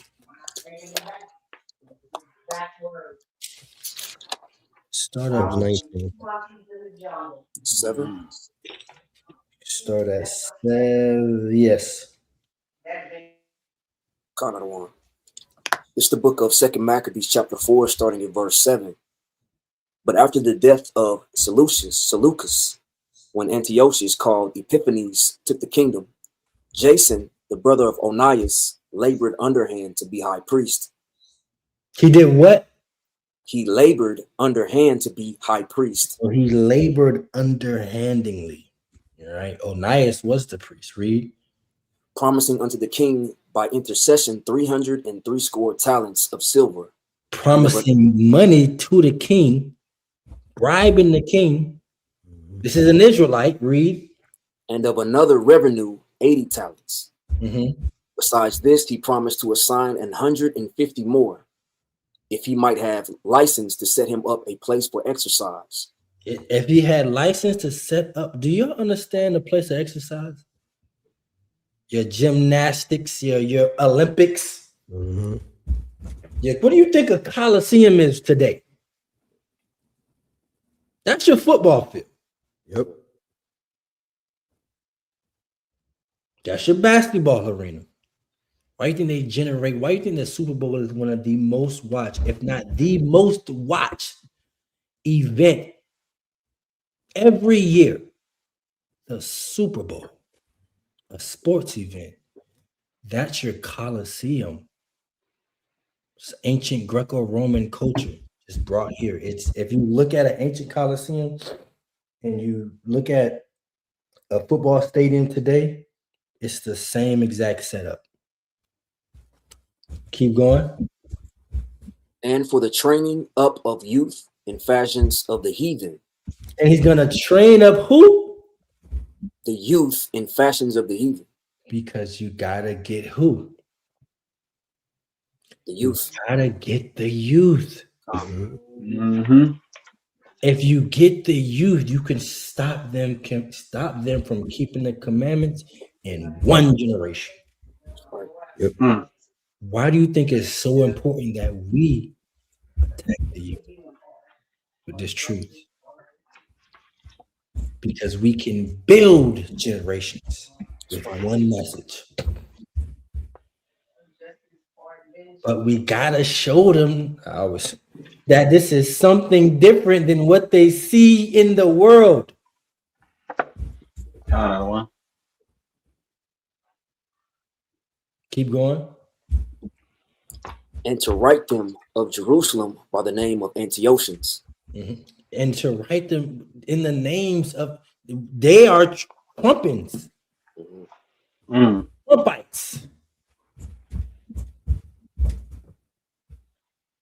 Start at 19. 7. Start at 7. Yes. Kind of one. It's the book of 2 Maccabees, chapter 4, starting at verse 7. But after the death of Seleucus, when Antiochus, called Epiphanes, took the kingdom, Jason, the brother of Onias, labored underhand to be high priest. He did what? He labored underhand to be high priest. So he labored underhandingly. All right. Onias was the priest. Read. Promising unto the king by intercession 360 talents of silver. Promising money to the king, bribing the king. This is an Israelite. Read. And of another revenue 80 talents. Mm-hmm. Besides this, he promised to assign 150 more, if he might have license to set him up a place for exercise. If he had license to set up, do you understand the place of exercise? Your gymnastics, your Olympics. Mm-hmm. Yeah, what do you think a Coliseum is today? That's your football field. Yep. That's your basketball arena. Why do you think they generate? Why do you think the Super Bowl is one of the most watched, if not the most watched event every year? The Super Bowl, a sports event. That's your Coliseum. It's ancient Greco-Roman culture just brought here. It's if you look at an ancient Coliseum and you look at a football stadium today, it's the same exact setup. Keep going. And for the training up of youth in fashions of the heathen. And he's going to train up who? The youth in fashions of the heathen. Because you got to get who? The youth. You got to get the youth. Mm-hmm. If you get the youth, you can stop them from keeping the commandments in one generation. Yep. Why do you think it's so important that we attack the youth with this truth? Because we can build generations with one message. But we gotta show them that this is something different than what they see in the world. Keep going. And to write them of Jerusalem by the name of Antiochus. Mm-hmm. And to write them in the names of, they are trumpets. Trumpites.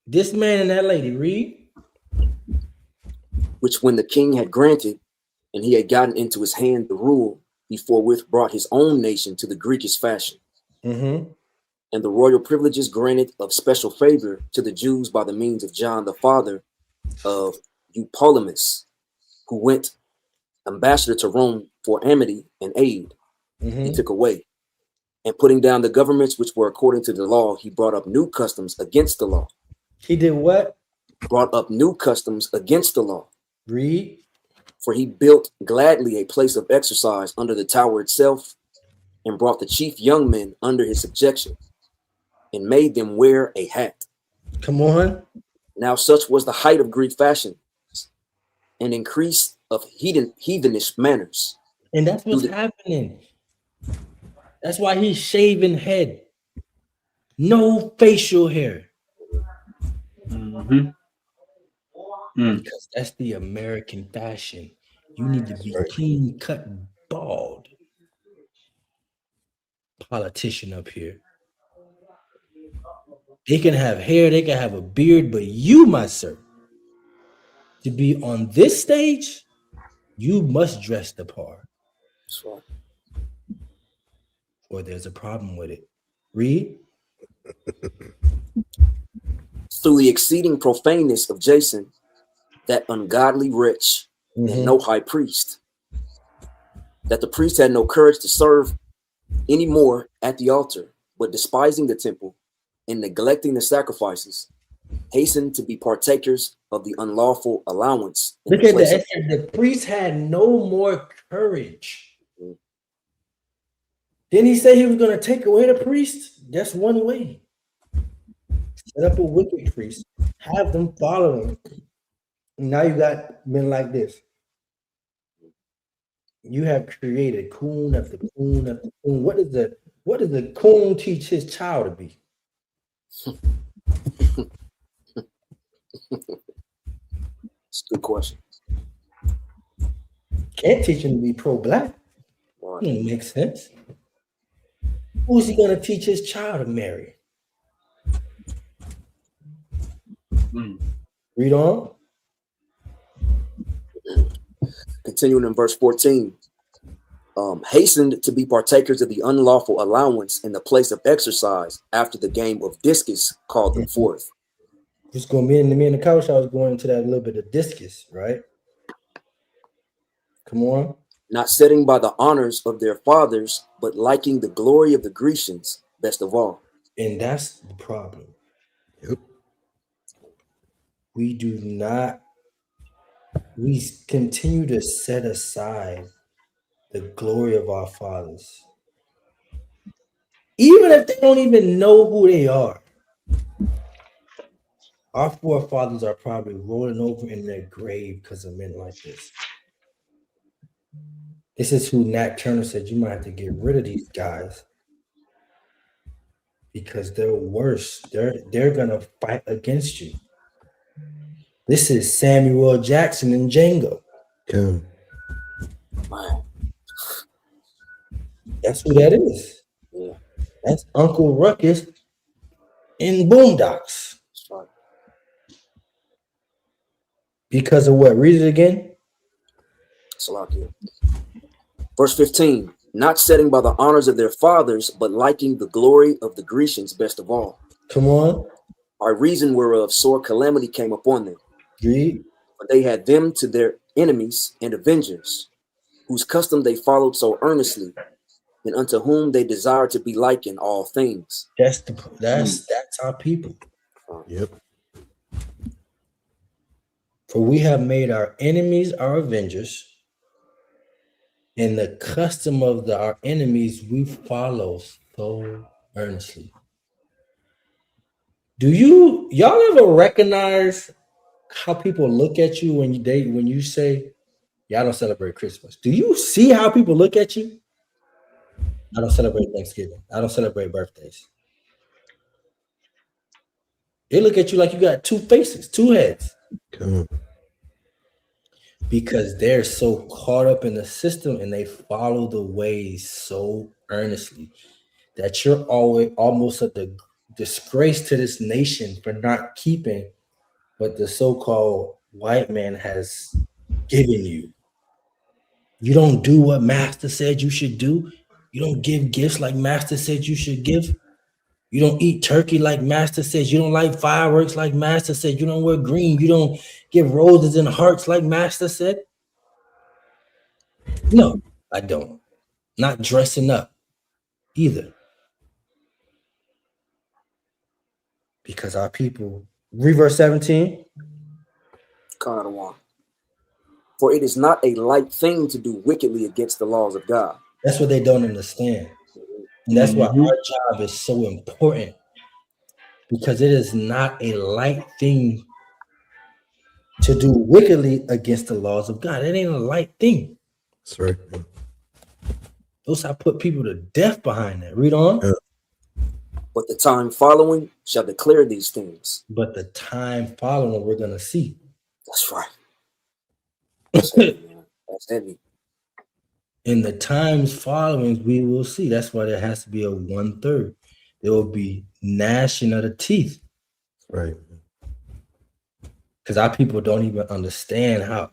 This man and that lady, read. Which when the king had granted, and he had gotten into his hand the rule, he forthwith brought his own nation to the Greekish fashion. Mm-hmm. And the royal privileges granted of special favor to the Jews by the means of John, the father of Eupolemus, who went ambassador to Rome for amity and aid. Mm-hmm. He took away. And putting down the governments which were according to the law, he brought up new customs against the law. He did what? Brought up new customs against the law. Read. For he built gladly a place of exercise under the tower itself, and brought the chief young men under his subjection, and made them wear a hat. Come on. Now such was the height of Greek fashion, an increase of heathenish manners. And that's what's Dude, happening. That's why he's shaving head. No facial hair. Mm-hmm. Because that's the American fashion. You need to be clean cut bald. Politician up here. They can have hair, they can have a beard, but you, my sir, to be on this stage, you must dress the part. That's right. Or there's a problem with it. Read. Through the exceeding profaneness of Jason, that ungodly wretch, and no high priest, that the priest had no courage to serve any more at the altar, but despising the temple and neglecting the sacrifices, hastened to be partakers of the unlawful allowance. Look at that. The priest had no more courage. Didn't he say he was going to take away the priest? That's one way. Set up a wicked priest, have them follow him. Now you got men like this. You have created coon after coon after coon. What does the coon teach his child to be? It's a good question. Can't teach him to be pro-black. Right. It makes sense. Who's he going to teach his child to marry? Read on. Continuing in verse 14. Hastened to be partakers of the unlawful allowance in the place of exercise after the game of discus called them forth. Just going to be in the couch. I was going into that a little bit of discus, right? Come on. Not setting by the honors of their fathers, but liking the glory of the Grecians best of all. And that's the problem. Yep. We continue to set aside the glory of our fathers. Even if they don't even know who they are. Our forefathers are probably rolling over in their grave because of men like this. This is who Nat Turner said, you might have to get rid of these guys because they're worse. They're going to fight against you. This is Samuel Jackson and Django. Come. Wow. That's who that is. Yeah. That's Uncle Ruckus in Boondocks. That's right. Because of what? Read it again. It's a lot here. Verse 15. Not setting by the honors of their fathers, but liking the glory of the Grecians best of all. Come on. By reason whereof sore calamity came upon them. Read. For they had them to their enemies and avengers, whose custom they followed so earnestly, and unto whom they desired to be like in all things. That's our people. Yep. For we have made our enemies our avengers, and the custom of our enemies we follow so earnestly. Do y'all ever recognize how people look at you when you say, "Yeah, I don't celebrate Christmas"? Do you see how people look at you? I don't celebrate Thanksgiving. I don't celebrate birthdays. They look at you like you got two faces, two heads. Come. Because they're so caught up in the system and they follow the ways so earnestly that you're always almost at the disgrace to this nation for not keeping what the so-called white man has given you. You don't do what Master said you should do. You don't give gifts like Master said you should give. You don't eat turkey like Master says. You don't light fireworks like Master said. You don't wear green. You don't give roses and hearts like Master said. No, I don't. Not dressing up either. Because our people, read verse 17. For it is not a light thing to do wickedly against the laws of God. That's what they don't understand. And that's why our job is so important. Because it is not a light thing to do wickedly against the laws of God. It ain't a light thing. That's right. Those I put people to death behind that. Read on. But the time following shall declare these things. But the time following, we're gonna see. That's right. That's heavy, man. That's heavy. In the times following, we will see. That's why there has to be a 1/3. There will be gnashing of the teeth. Right. Because our people don't even understand how.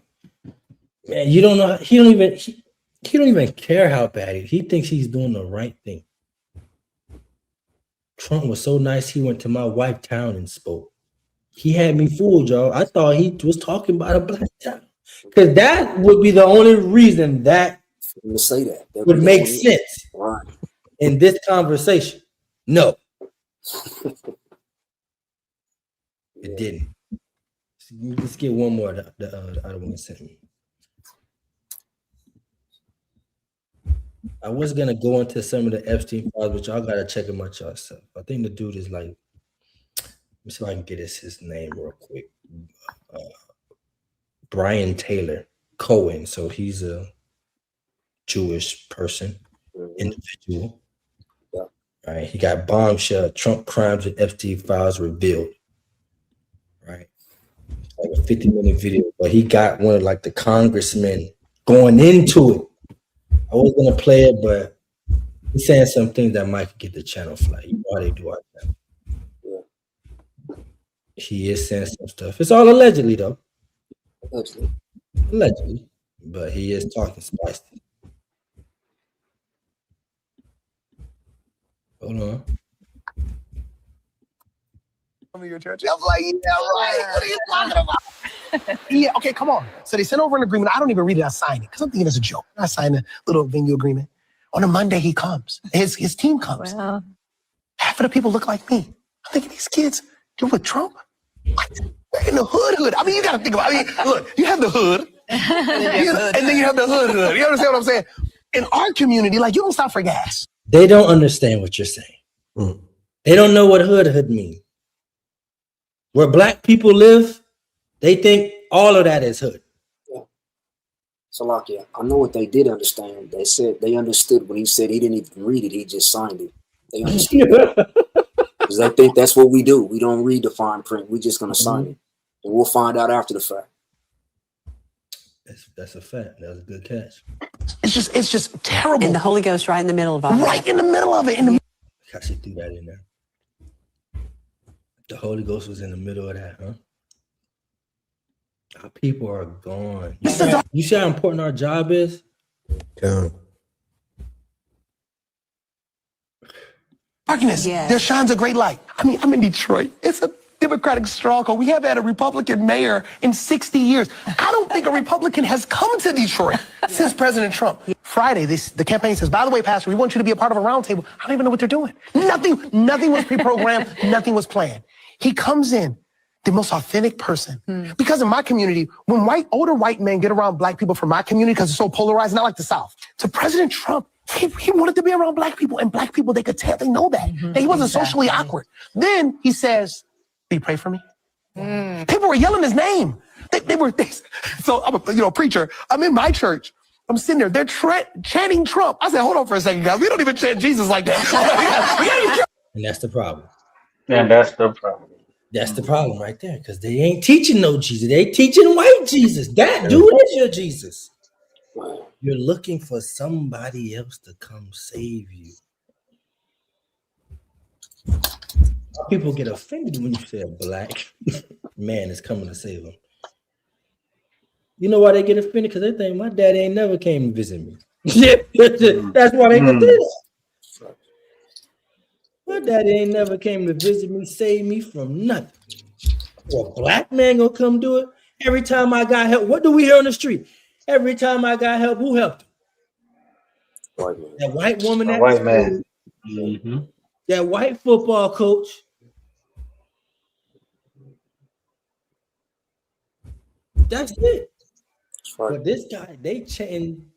Man, you don't know. He don't even care how bad he thinks he's doing the right thing. Trump was so nice. He went to my wife town and spoke. He had me fooled, y'all. I thought he was talking about a black town. Because that would be the only reason that say that would make sense in this conversation. No, it didn't. Let's get one more. The other one sent me. I was gonna go into some of the Epstein files, but y'all gotta check them out yourself. I think the dude is like, let me see if I can get his name real quick. Brian Taylor Cohen. So he's a Jewish person, individual. Yeah. Right. He got bombshell Trump crimes and Epstein files revealed. Right. Like a 50-minute video, but he got one of like the congressmen going into it. I was gonna play it, but he's saying some things that might get the channel flag. You know how they do our channel. Yeah. He is saying some stuff. It's all allegedly though. Allegedly. But he is talking spicy. Hold on. Your church. I was like, yeah, right. What are you talking about? Yeah, okay, come on. So they sent over an agreement. I don't even read it. I signed it because I'm thinking it's a joke. I signed a little venue agreement. On a Monday, he comes. His team comes. Well, half of the people look like me. I'm thinking these kids, you're with Trump? They're in the hood. I mean, you got to think about it. I mean, look, you have the hood, and then you have the hood. You understand what I'm saying? In our community, like, you don't stop for gas. They don't understand what you're saying. They don't know what hood means. Where black people live, they think all of that is hood. Yeah. Salakia, I know what they did understand. They said they understood when he said he didn't even read it, he just signed it. They understood because they think that's what we do. We don't read the fine print. We're just gonna sign it. And we'll find out after the fact. That's a fact. That's a good catch. It's just terrible. And the Holy Ghost right in the middle of all right in the middle of it. I should do that in there. The Holy Ghost was in the middle of that, huh? Our people are gone. You see how important our job is? Yeah. Darkness, there shines a great light. I mean, I'm in Detroit. It's a Democratic stronghold. We haven't had a Republican mayor in 60 years. I don't think a Republican has come to Detroit since President Trump. Friday, the campaign says, by the way, Pastor, we want you to be a part of a roundtable. I don't even know what they're doing. Nothing was pre-programmed. Nothing was planned. He comes in, the most authentic person. Because in my community, when older white men get around black people from my community, because it's so polarized, not like the South, to President Trump, he wanted to be around black people, and black people, they could tell, they know that. That he wasn't socially awkward. Then he says, "Will you pray for me?" People were yelling his name. So I'm a preacher. I'm in my church. I'm sitting there. They're chanting Trump. I said, hold on for a second, guys. We don't even chant Jesus like that. And that's the problem. And that's the problem. That's the problem right there, because they ain't teaching no Jesus. They teaching white Jesus. That dude is your Jesus. You're looking for somebody else to come save you. People get offended when you say a black man is coming to save them. You know why they get offended? Because they think my daddy ain't never came and visit me. That's why they do that. My daddy ain't never came to visit me, save me from nothing. Well, a black man gonna come do it. Every time I got help, what do we hear on the street? Every time I got help, who helped? That white woman, that white man, that white football coach. That's it. But this guy, they chanting.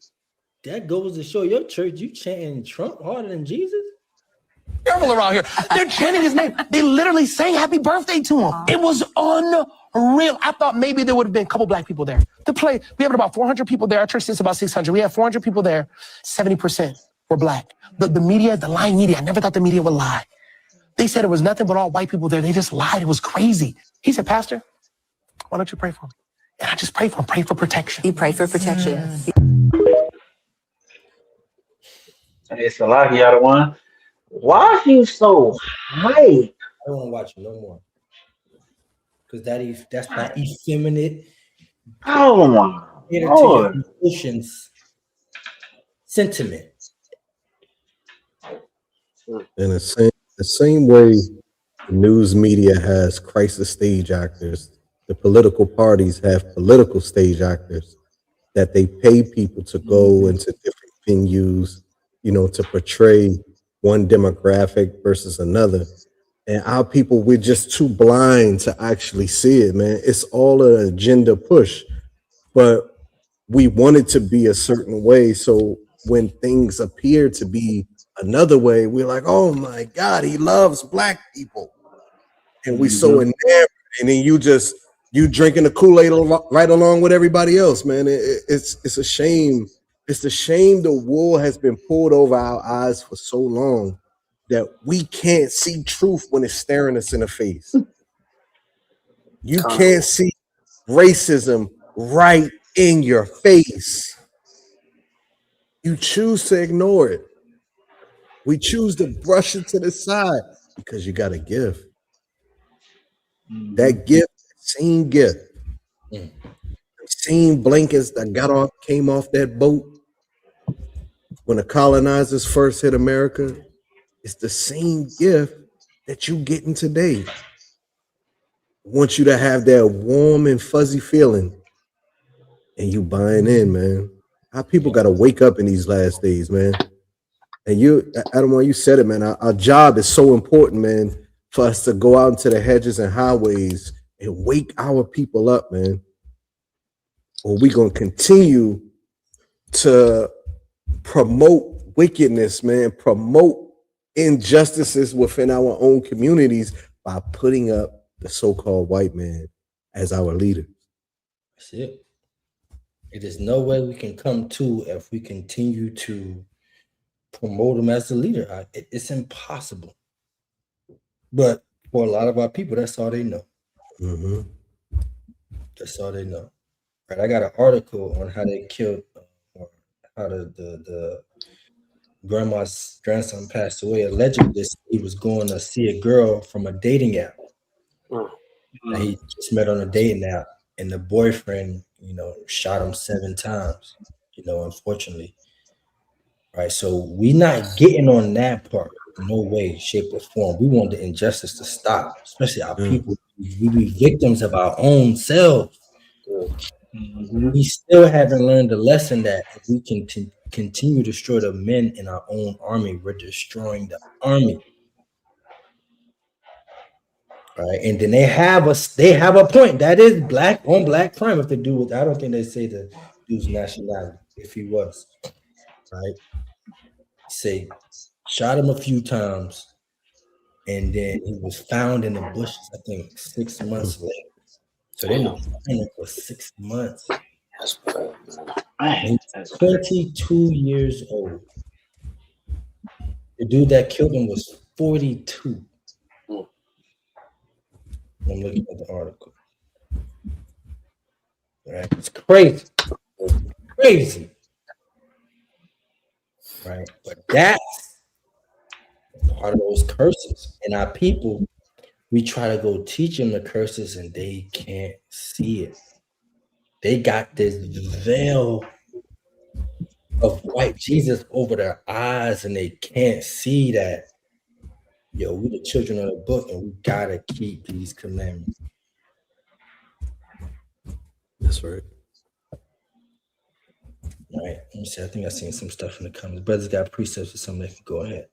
That goes to show your church you chanting Trump harder than Jesus. Terrible around here. They're chanting his name. They literally sang happy birthday to him. It was unreal. I thought maybe there would have been a couple black people there to play. We have about 400 people there. Our church sits about 600. We have 400 people there, 70% were black. The media, the lying media, I never thought the media would lie. They said it was nothing but all white people there. They just lied. It was crazy. He said, Pastor, why don't you pray for me? And I just prayed for him, pray for protection. You pray for protection. Hey, Salaki out of one. Why are you so hype? I don't want to watch it no more. Because that's that effeminate. Oh my Lord. Emotions sentiment. In the same way the news media has crisis stage actors, the political parties have political stage actors that they pay people to go into different venues, you know, to portray one demographic versus another. And our people, we're just too blind to actually see it, man. It's all an agenda push, but we want it to be a certain way. So when things appear to be another way, we're like, oh my God, he loves black people. And we so enamored. And then you drinking the Kool-Aid right along with everybody else, man. It's a shame. It's a shame the wool has been pulled over our eyes for so long that we can't see truth when it's staring us in the face. You can't see racism right in your face. You choose to ignore it. We choose to brush it to the side because you got a gift. That gift, same gift, same blankets that came off that boat when the colonizers first hit America. It's the same gift that you getting today. I want you to have that warm and fuzzy feeling, and you buying in, man. Our people got to wake up in these last days, man. And Adam, when you said it, man, our job is so important, man, for us to go out into the hedges and highways and wake our people up, man. Or we gonna continue to promote wickedness, man, promote injustices within our own communities by putting up the so-called white man as our leader. That's it. It is no way we can come to if we continue to promote him as the leader. It's impossible. But for a lot of our people, that's all they know. Mm-hmm. That's all they know. Right? I got an article on how they killed, or how the grandma's grandson passed away. Allegedly, he was going to see a girl from a dating app. That he just met on a dating app, and the boyfriend, shot him 7 times. Unfortunately. Right, so we not getting on that part, no way, shape, or form. We want the injustice to stop, especially our people. We be victims of our own selves. We still haven't learned the lesson that if we can continue to destroy the men in our own army, we're destroying the army. Right, and then they have a point. That is black on black crime if they do with. I don't think they say the dude's nationality if he was, right. Say shot him a few times, and then he was found in the bushes, I think 6 months later. So they were finding him for 6 months. He's 22 years old. The dude that killed him was 42. I'm looking at the article. Right? It's crazy. Crazy. Right? But that's part of those curses. And our people, we try to go teach them the curses and they can't see it. They got this veil of white Jesus over their eyes and they can't see that, we the children of the book and we gotta keep these commandments. That's right. All right, let me see. I think I seen some stuff in the comments. Brothers got precepts or something. They can go ahead.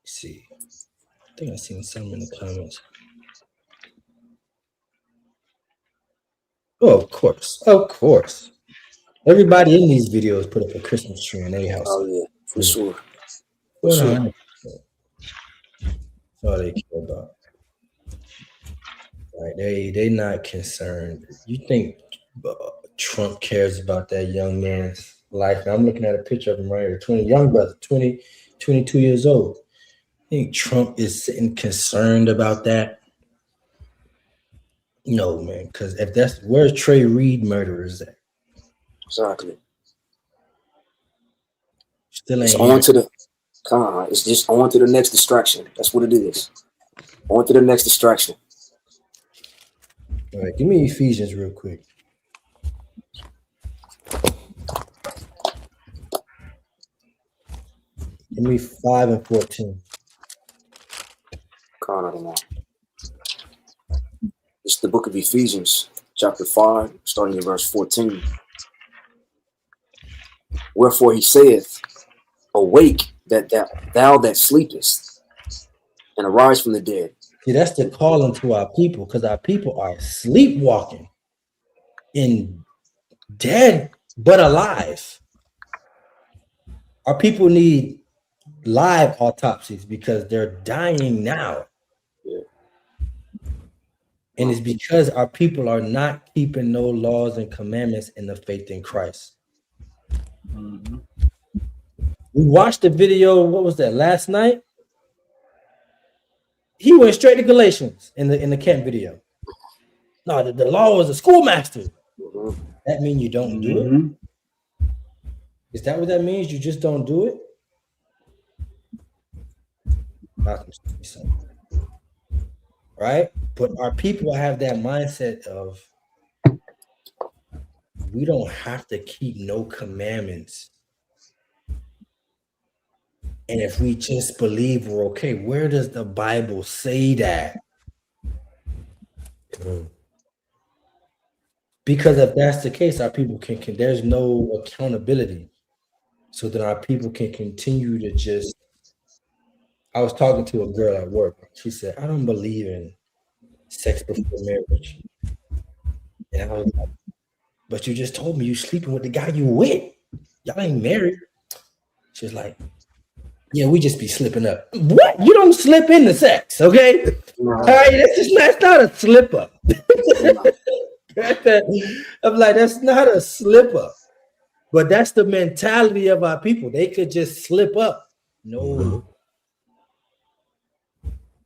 Let's see. I think I seen some in the comments. Oh, of course. Everybody in these videos put up a Christmas tree in their house. Oh yeah, for sure. That's all they care about. Right? They not concerned. You think Trump cares about that young man's life. And I'm looking at a picture of him right here, 20, young brother, 20, 22 years old. I think Trump is sitting concerned about that. No, man, because if that's where's Trey Reed murderers at? Exactly. Still ain't It's here. on to the it's just on to the next distraction. That's what it is. On to the next distraction. All right, give me Ephesians real quick. Give me 5 and 14. It's the book of Ephesians, chapter 5, starting in verse 14. Wherefore he saith, awake, thou that sleepest, and arise from the dead. See, that's the calling to our people, because our people are sleepwalking in dead but alive. Our people need live autopsies because they're dying now. Yeah. And it's because our people are not keeping no laws and commandments in the faith in Christ. Mm-hmm. We watched the video, what was that, last night? He went straight to Galatians in the camp video. No, the law was a schoolmaster. Mm-hmm. That means you don't do it? Is that what that means? You just don't do it? Right? But our people have that mindset of we don't have to keep no commandments. And if we just believe we're okay, where does the Bible say that? Because if that's the case, our people can there's no accountability. So that our people can continue to just. I was talking to a girl at work. She said, I don't believe in sex before marriage. And I was like, but you just told me you sleeping with the guy you with. Y'all ain't married. She's like, yeah, we just be slipping up. What? You don't slip into sex, okay? All right, that's not a slip up. I'm like, that's not a slip up. But that's the mentality of our people. They could just slip up. No.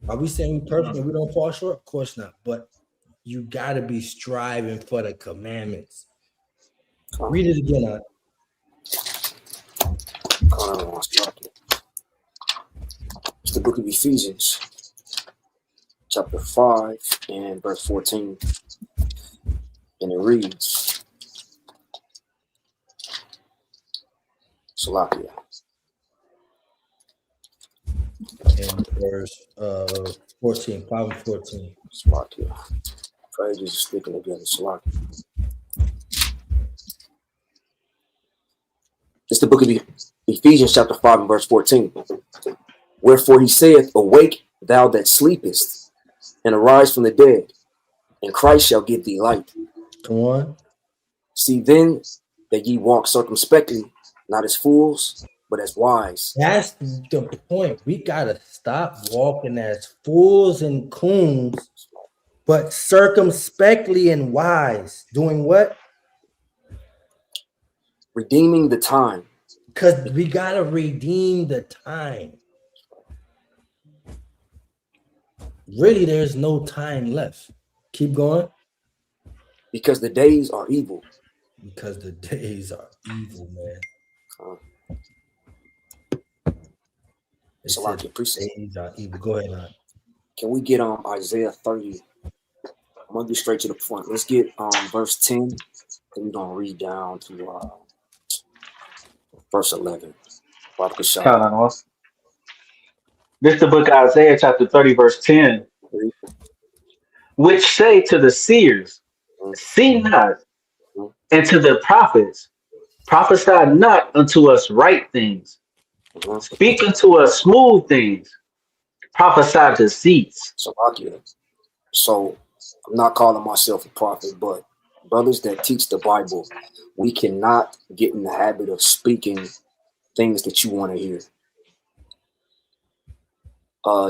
Are we saying we perfect and we don't fall short? Of course not. But you got to be striving for the commandments. Read it again. It's the book of Ephesians, chapter 5 and verse 14. And it reads, Salakia. And verse 14, 5 and 14. Salakia. Praise is speaking again. Salakia. It's the book of Ephesians, chapter 5 and verse 14. Wherefore he saith, awake, thou that sleepest, and arise from the dead, and Christ shall give thee light. Come on. See then that ye walk circumspectly, not as fools, but as wise. That's the point. We got to stop walking as fools and coons, but circumspectly and wise. Doing what? Redeeming the time. Because we got to redeem the time. Really, there's no time left. Keep going. Because the days are evil. Because the days are evil, man. It's a lot to appreciate. Days are evil. Go ahead, man. Can we get Isaiah 30? I'm gonna get straight to the point. Let's get verse 10, and we're gonna read down to verse 11. Count on us. This is the book of Isaiah, chapter 30, verse 10. Which say to the seers, see not, and to the prophets, prophesy not unto us right things. Speak unto us smooth things. Prophesy deceits. So I'm not calling myself a prophet, but brothers that teach the Bible, we cannot get in the habit of speaking things that you want to hear.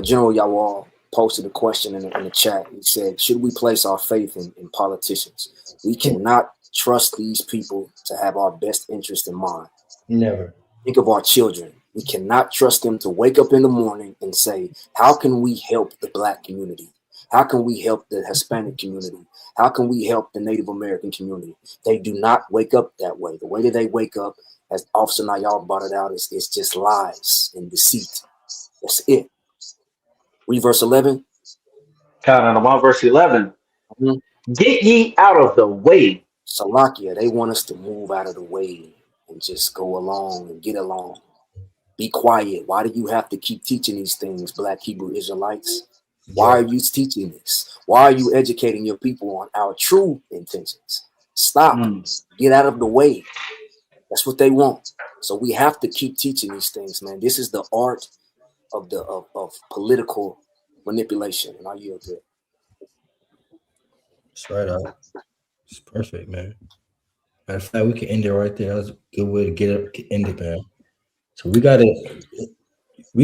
General Yawal posted a question in the chat. He said, should we place our faith in politicians? We cannot trust these people to have our best interest in mind. Never. Think of our children. We cannot trust them to wake up in the morning and say, how can we help the Black community? How can we help the Hispanic community? How can we help the Native American community? They do not wake up that way. The way that they wake up, as Officer Nayal brought it out, is just lies and deceit. That's it. Read verse 11. Count on 1 verse 11. Get ye out of the way. Salakia, they want us to move out of the way and just go along and get along. Be quiet. Why do you have to keep teaching these things, Black Hebrew Israelites? Why are you teaching this? Why are you educating your people on our true intentions? Stop. Get out of the way. That's what they want. So we have to keep teaching these things, man. This is the art of political manipulation. And I yield there. That's right out. It's perfect, man. Matter of fact, we can end it right there. That's a good way to end it, man. So we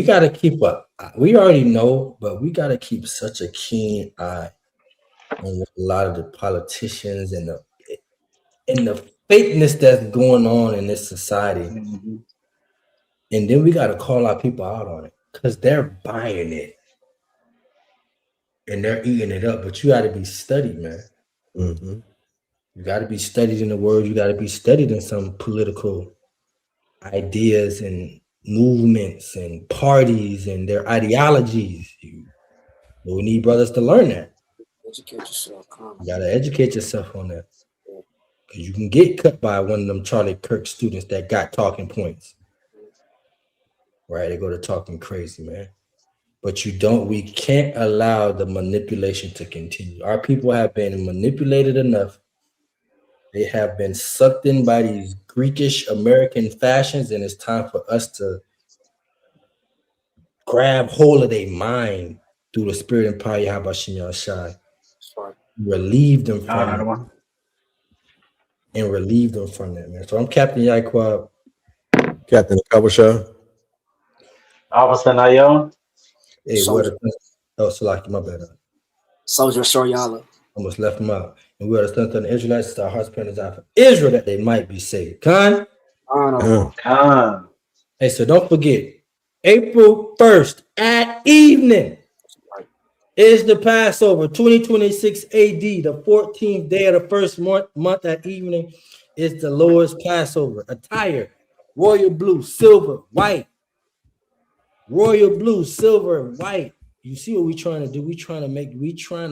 gotta keep up. We already know, but we gotta keep such a keen eye on a lot of the politicians and the fakeness that's going on in this society. And then we gotta call our people out on it because they're buying it and they're eating it up. But you gotta be studied, man. You gotta be studied in the word. You gotta be studied in some political ideas and movements and parties and their ideologies. We need brothers to learn that. Educate yourself. You gotta educate yourself on that. Because you can get cut by one of them Charlie Kirk students that got talking points. Right? They go to talking crazy, man. But we can't allow the manipulation to continue. Our people have been manipulated enough. They have been sucked in by these Greekish American fashions, and it's time for us to grab hold of their mind through the spirit and power of Yahweh Shai. Relieve them from it. And relieve them from that, man. So I'm Captain Yaquab. Captain Kabasha. Officer Nayal. Hey, Salaki, my bad. Soldier Shoryala. Almost left them out. And we are the sons of the Israelites, our hearts praying desire for Israel that they might be saved. Khan? Khan. Hey, so don't forget, April 1st at evening is the Passover, 2026 AD, the 14th day of the first month at evening is the Lord's Passover. Attire, royal blue, silver, white. Royal blue, silver, and white. You see what we're trying to do? We're trying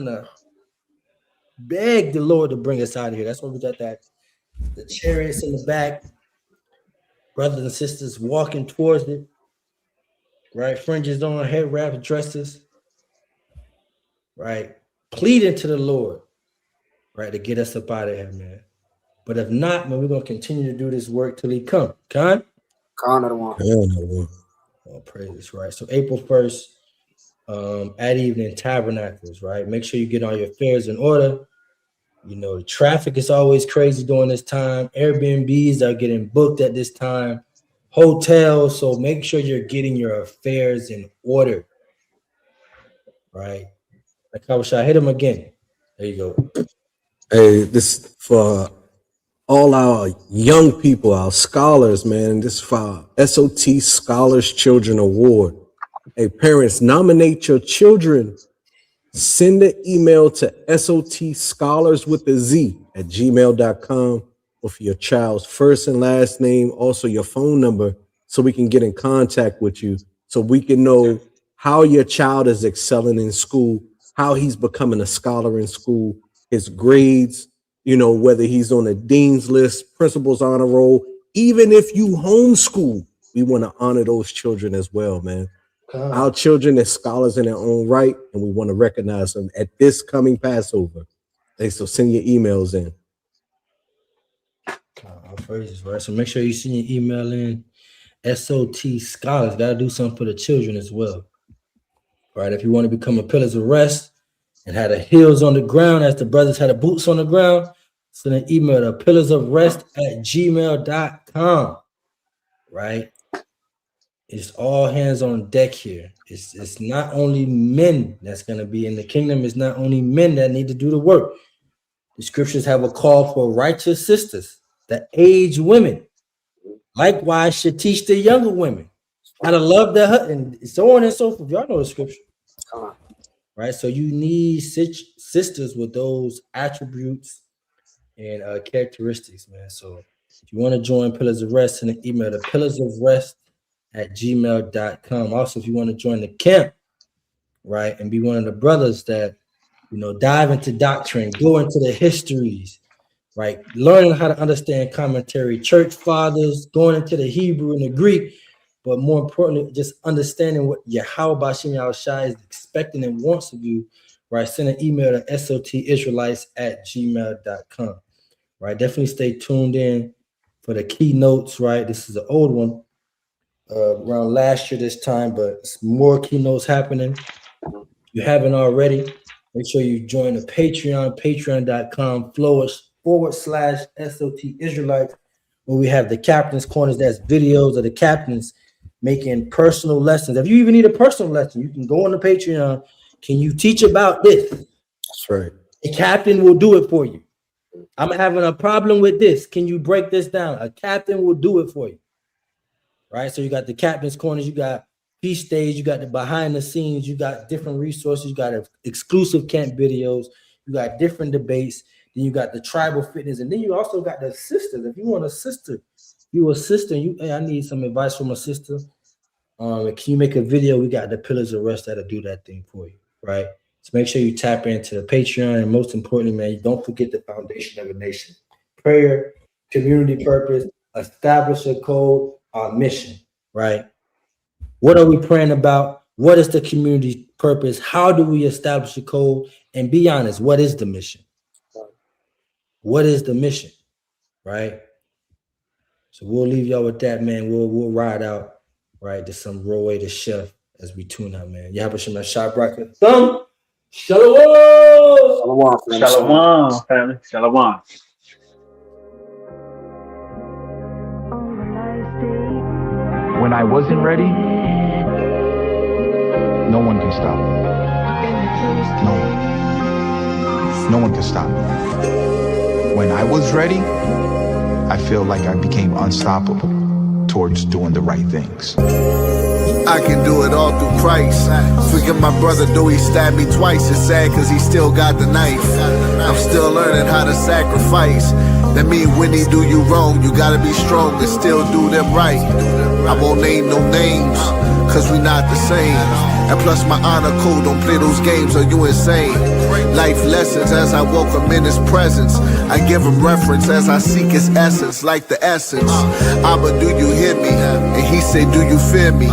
to beg the Lord to bring us out of here. That's why we got the chariots in the back, brothers and sisters walking towards it, right? Fringes on, head wraps, dresses, right? Pleading to the Lord, right, to get us up out of here, man. But if not, man, we're going to continue to do this work till he come. Khan? Khan, another one. Oh, praise, right? So April 1st, at evening, tabernacles, right? Make sure you get all your affairs in order. You know, the traffic is always crazy during this time. Airbnbs are getting booked at this time. Hotels, so make sure you're getting your affairs in order, right? Like I wish I hit him again. There you go. Hey, this for all our young people, our scholars, man. This is for our SOT Scholars Children Award. Hey, parents, nominate your children. Send an email to sotscholars@gmail.com with your child's first and last name, also your phone number, so we can get in contact with you, so we can know how your child is excelling in school, how he's becoming a scholar in school, his grades, you know, whether he's on the dean's list, principal's honor roll. Even if you homeschool, we want to honor those children as well, man. Our children are scholars in their own right, and we want to recognize them at this coming Passover. Hey, so send your emails in. All praises, right? So make sure you send your email in. SOT Scholars, got to do something for the children as well, right? If you want to become a Pillars of Rest and had the heels on the ground as the brothers had the boots on the ground, send an email to pillarsofrest@gmail.com, right? It's all hands on deck here. It's not only men that's going to be in the kingdom. It's not only men that need to do the work. The scriptures have a call for righteous sisters, the aged women. Likewise, should teach the younger women how to love their husband, and so on and so forth. Y'all know the scripture, right? So you need sisters with those attributes and characteristics, man. So if you want to join Pillars of Rest, send an email to pillarsofrest@gmail.com. Also, if you want to join the camp, right, and be one of the brothers that, you know, dive into doctrine, go into the histories, right, learning how to understand commentary, church fathers, going into the Hebrew and the Greek, but more importantly, just understanding what Yahweh Bashim Yahushua is expecting and wants of you, right? Send an email to sotisraelites@gmail.com, right? Definitely stay tuned in for the keynotes, right? This is an old one, around last year this time, but it's more keynotes happening. If you haven't already, make sure you join the Patreon, patreon.com/SOT Israelites, where we have the Captain's Corners. That's videos of the captains making personal lessons. If you even need a personal lesson, you can go on the Patreon. Can you teach about this? That's right. A captain will do it for you. I'm having a problem with this. Can you break this down? A captain will do it for you. Right? So you got the Captain's Corners, you got Peace Stage, you got the behind the scenes, you got different resources, you got exclusive camp videos, you got different debates, then you got the tribal fitness, and then you also got the sisters. If you want a sister, you a sister, hey, I need some advice from a sister. Can you make a video? We got the Pillars of Rest that'll do that thing for you, right? So make sure you tap into the Patreon, and most importantly, man, don't forget the foundation of a nation: prayer, community purpose, establish a code, our mission, right? What are we praying about? What is the community purpose? How do we establish a code? And be honest, what is the mission? What is the mission, right? So we'll leave y'all with that, man. We'll ride out, right, to some Roy the Chef as we tune out, man. Yahweh Shem Shah Bracket. Thumb. Shalom. Shalom, family. Shalom. When I wasn't ready, no one can stop me. No one. No one can stop me. When I was ready, I feel like I became unstoppable towards doing the right things. I can do it all through Christ. Forgive my brother, though he stabbed me twice. It's sad cause he still got the knife. I'm still learning how to sacrifice. That mean when he do you wrong, you gotta be strong and still do them right. I won't name no names, cause we not the same. And plus my honor code, don't play those games, are you insane? Life lessons as I welcome in his presence. I give him reference as I seek his essence, like the essence. Abba, do you hear me? And he say, do you fear me?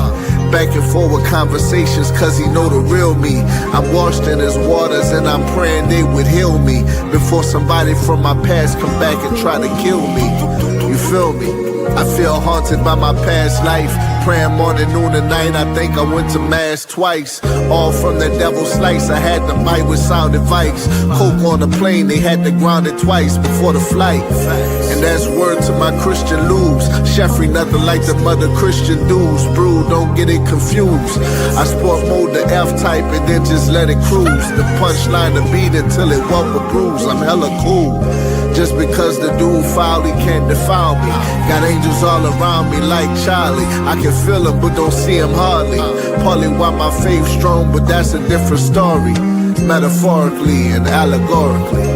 Back and forward conversations, cause he know the real me. I'm washed in his waters and I'm praying they would heal me before somebody from my past come back and try to kill me. You feel me? I feel haunted by my past life. Praying morning, noon, and night. I think I went to mass twice. All from the devil's slice. I had to bite with sound advice. Coke on the plane, they had to ground it twice before the flight. And that's word to my Christian lubes. Chefry, nothing like the mother Christian dudes. Brew, don't get it confused. I sport mode the F-type and then just let it cruise. The punchline, the beat until it won't a bruise. I'm hella cool. Just because the dude foul, he can't defile me. Got angels all around me like Charlie. I can feel him but don't see him hardly. Partly why my faith strong, but that's a different story. Metaphorically and allegorically.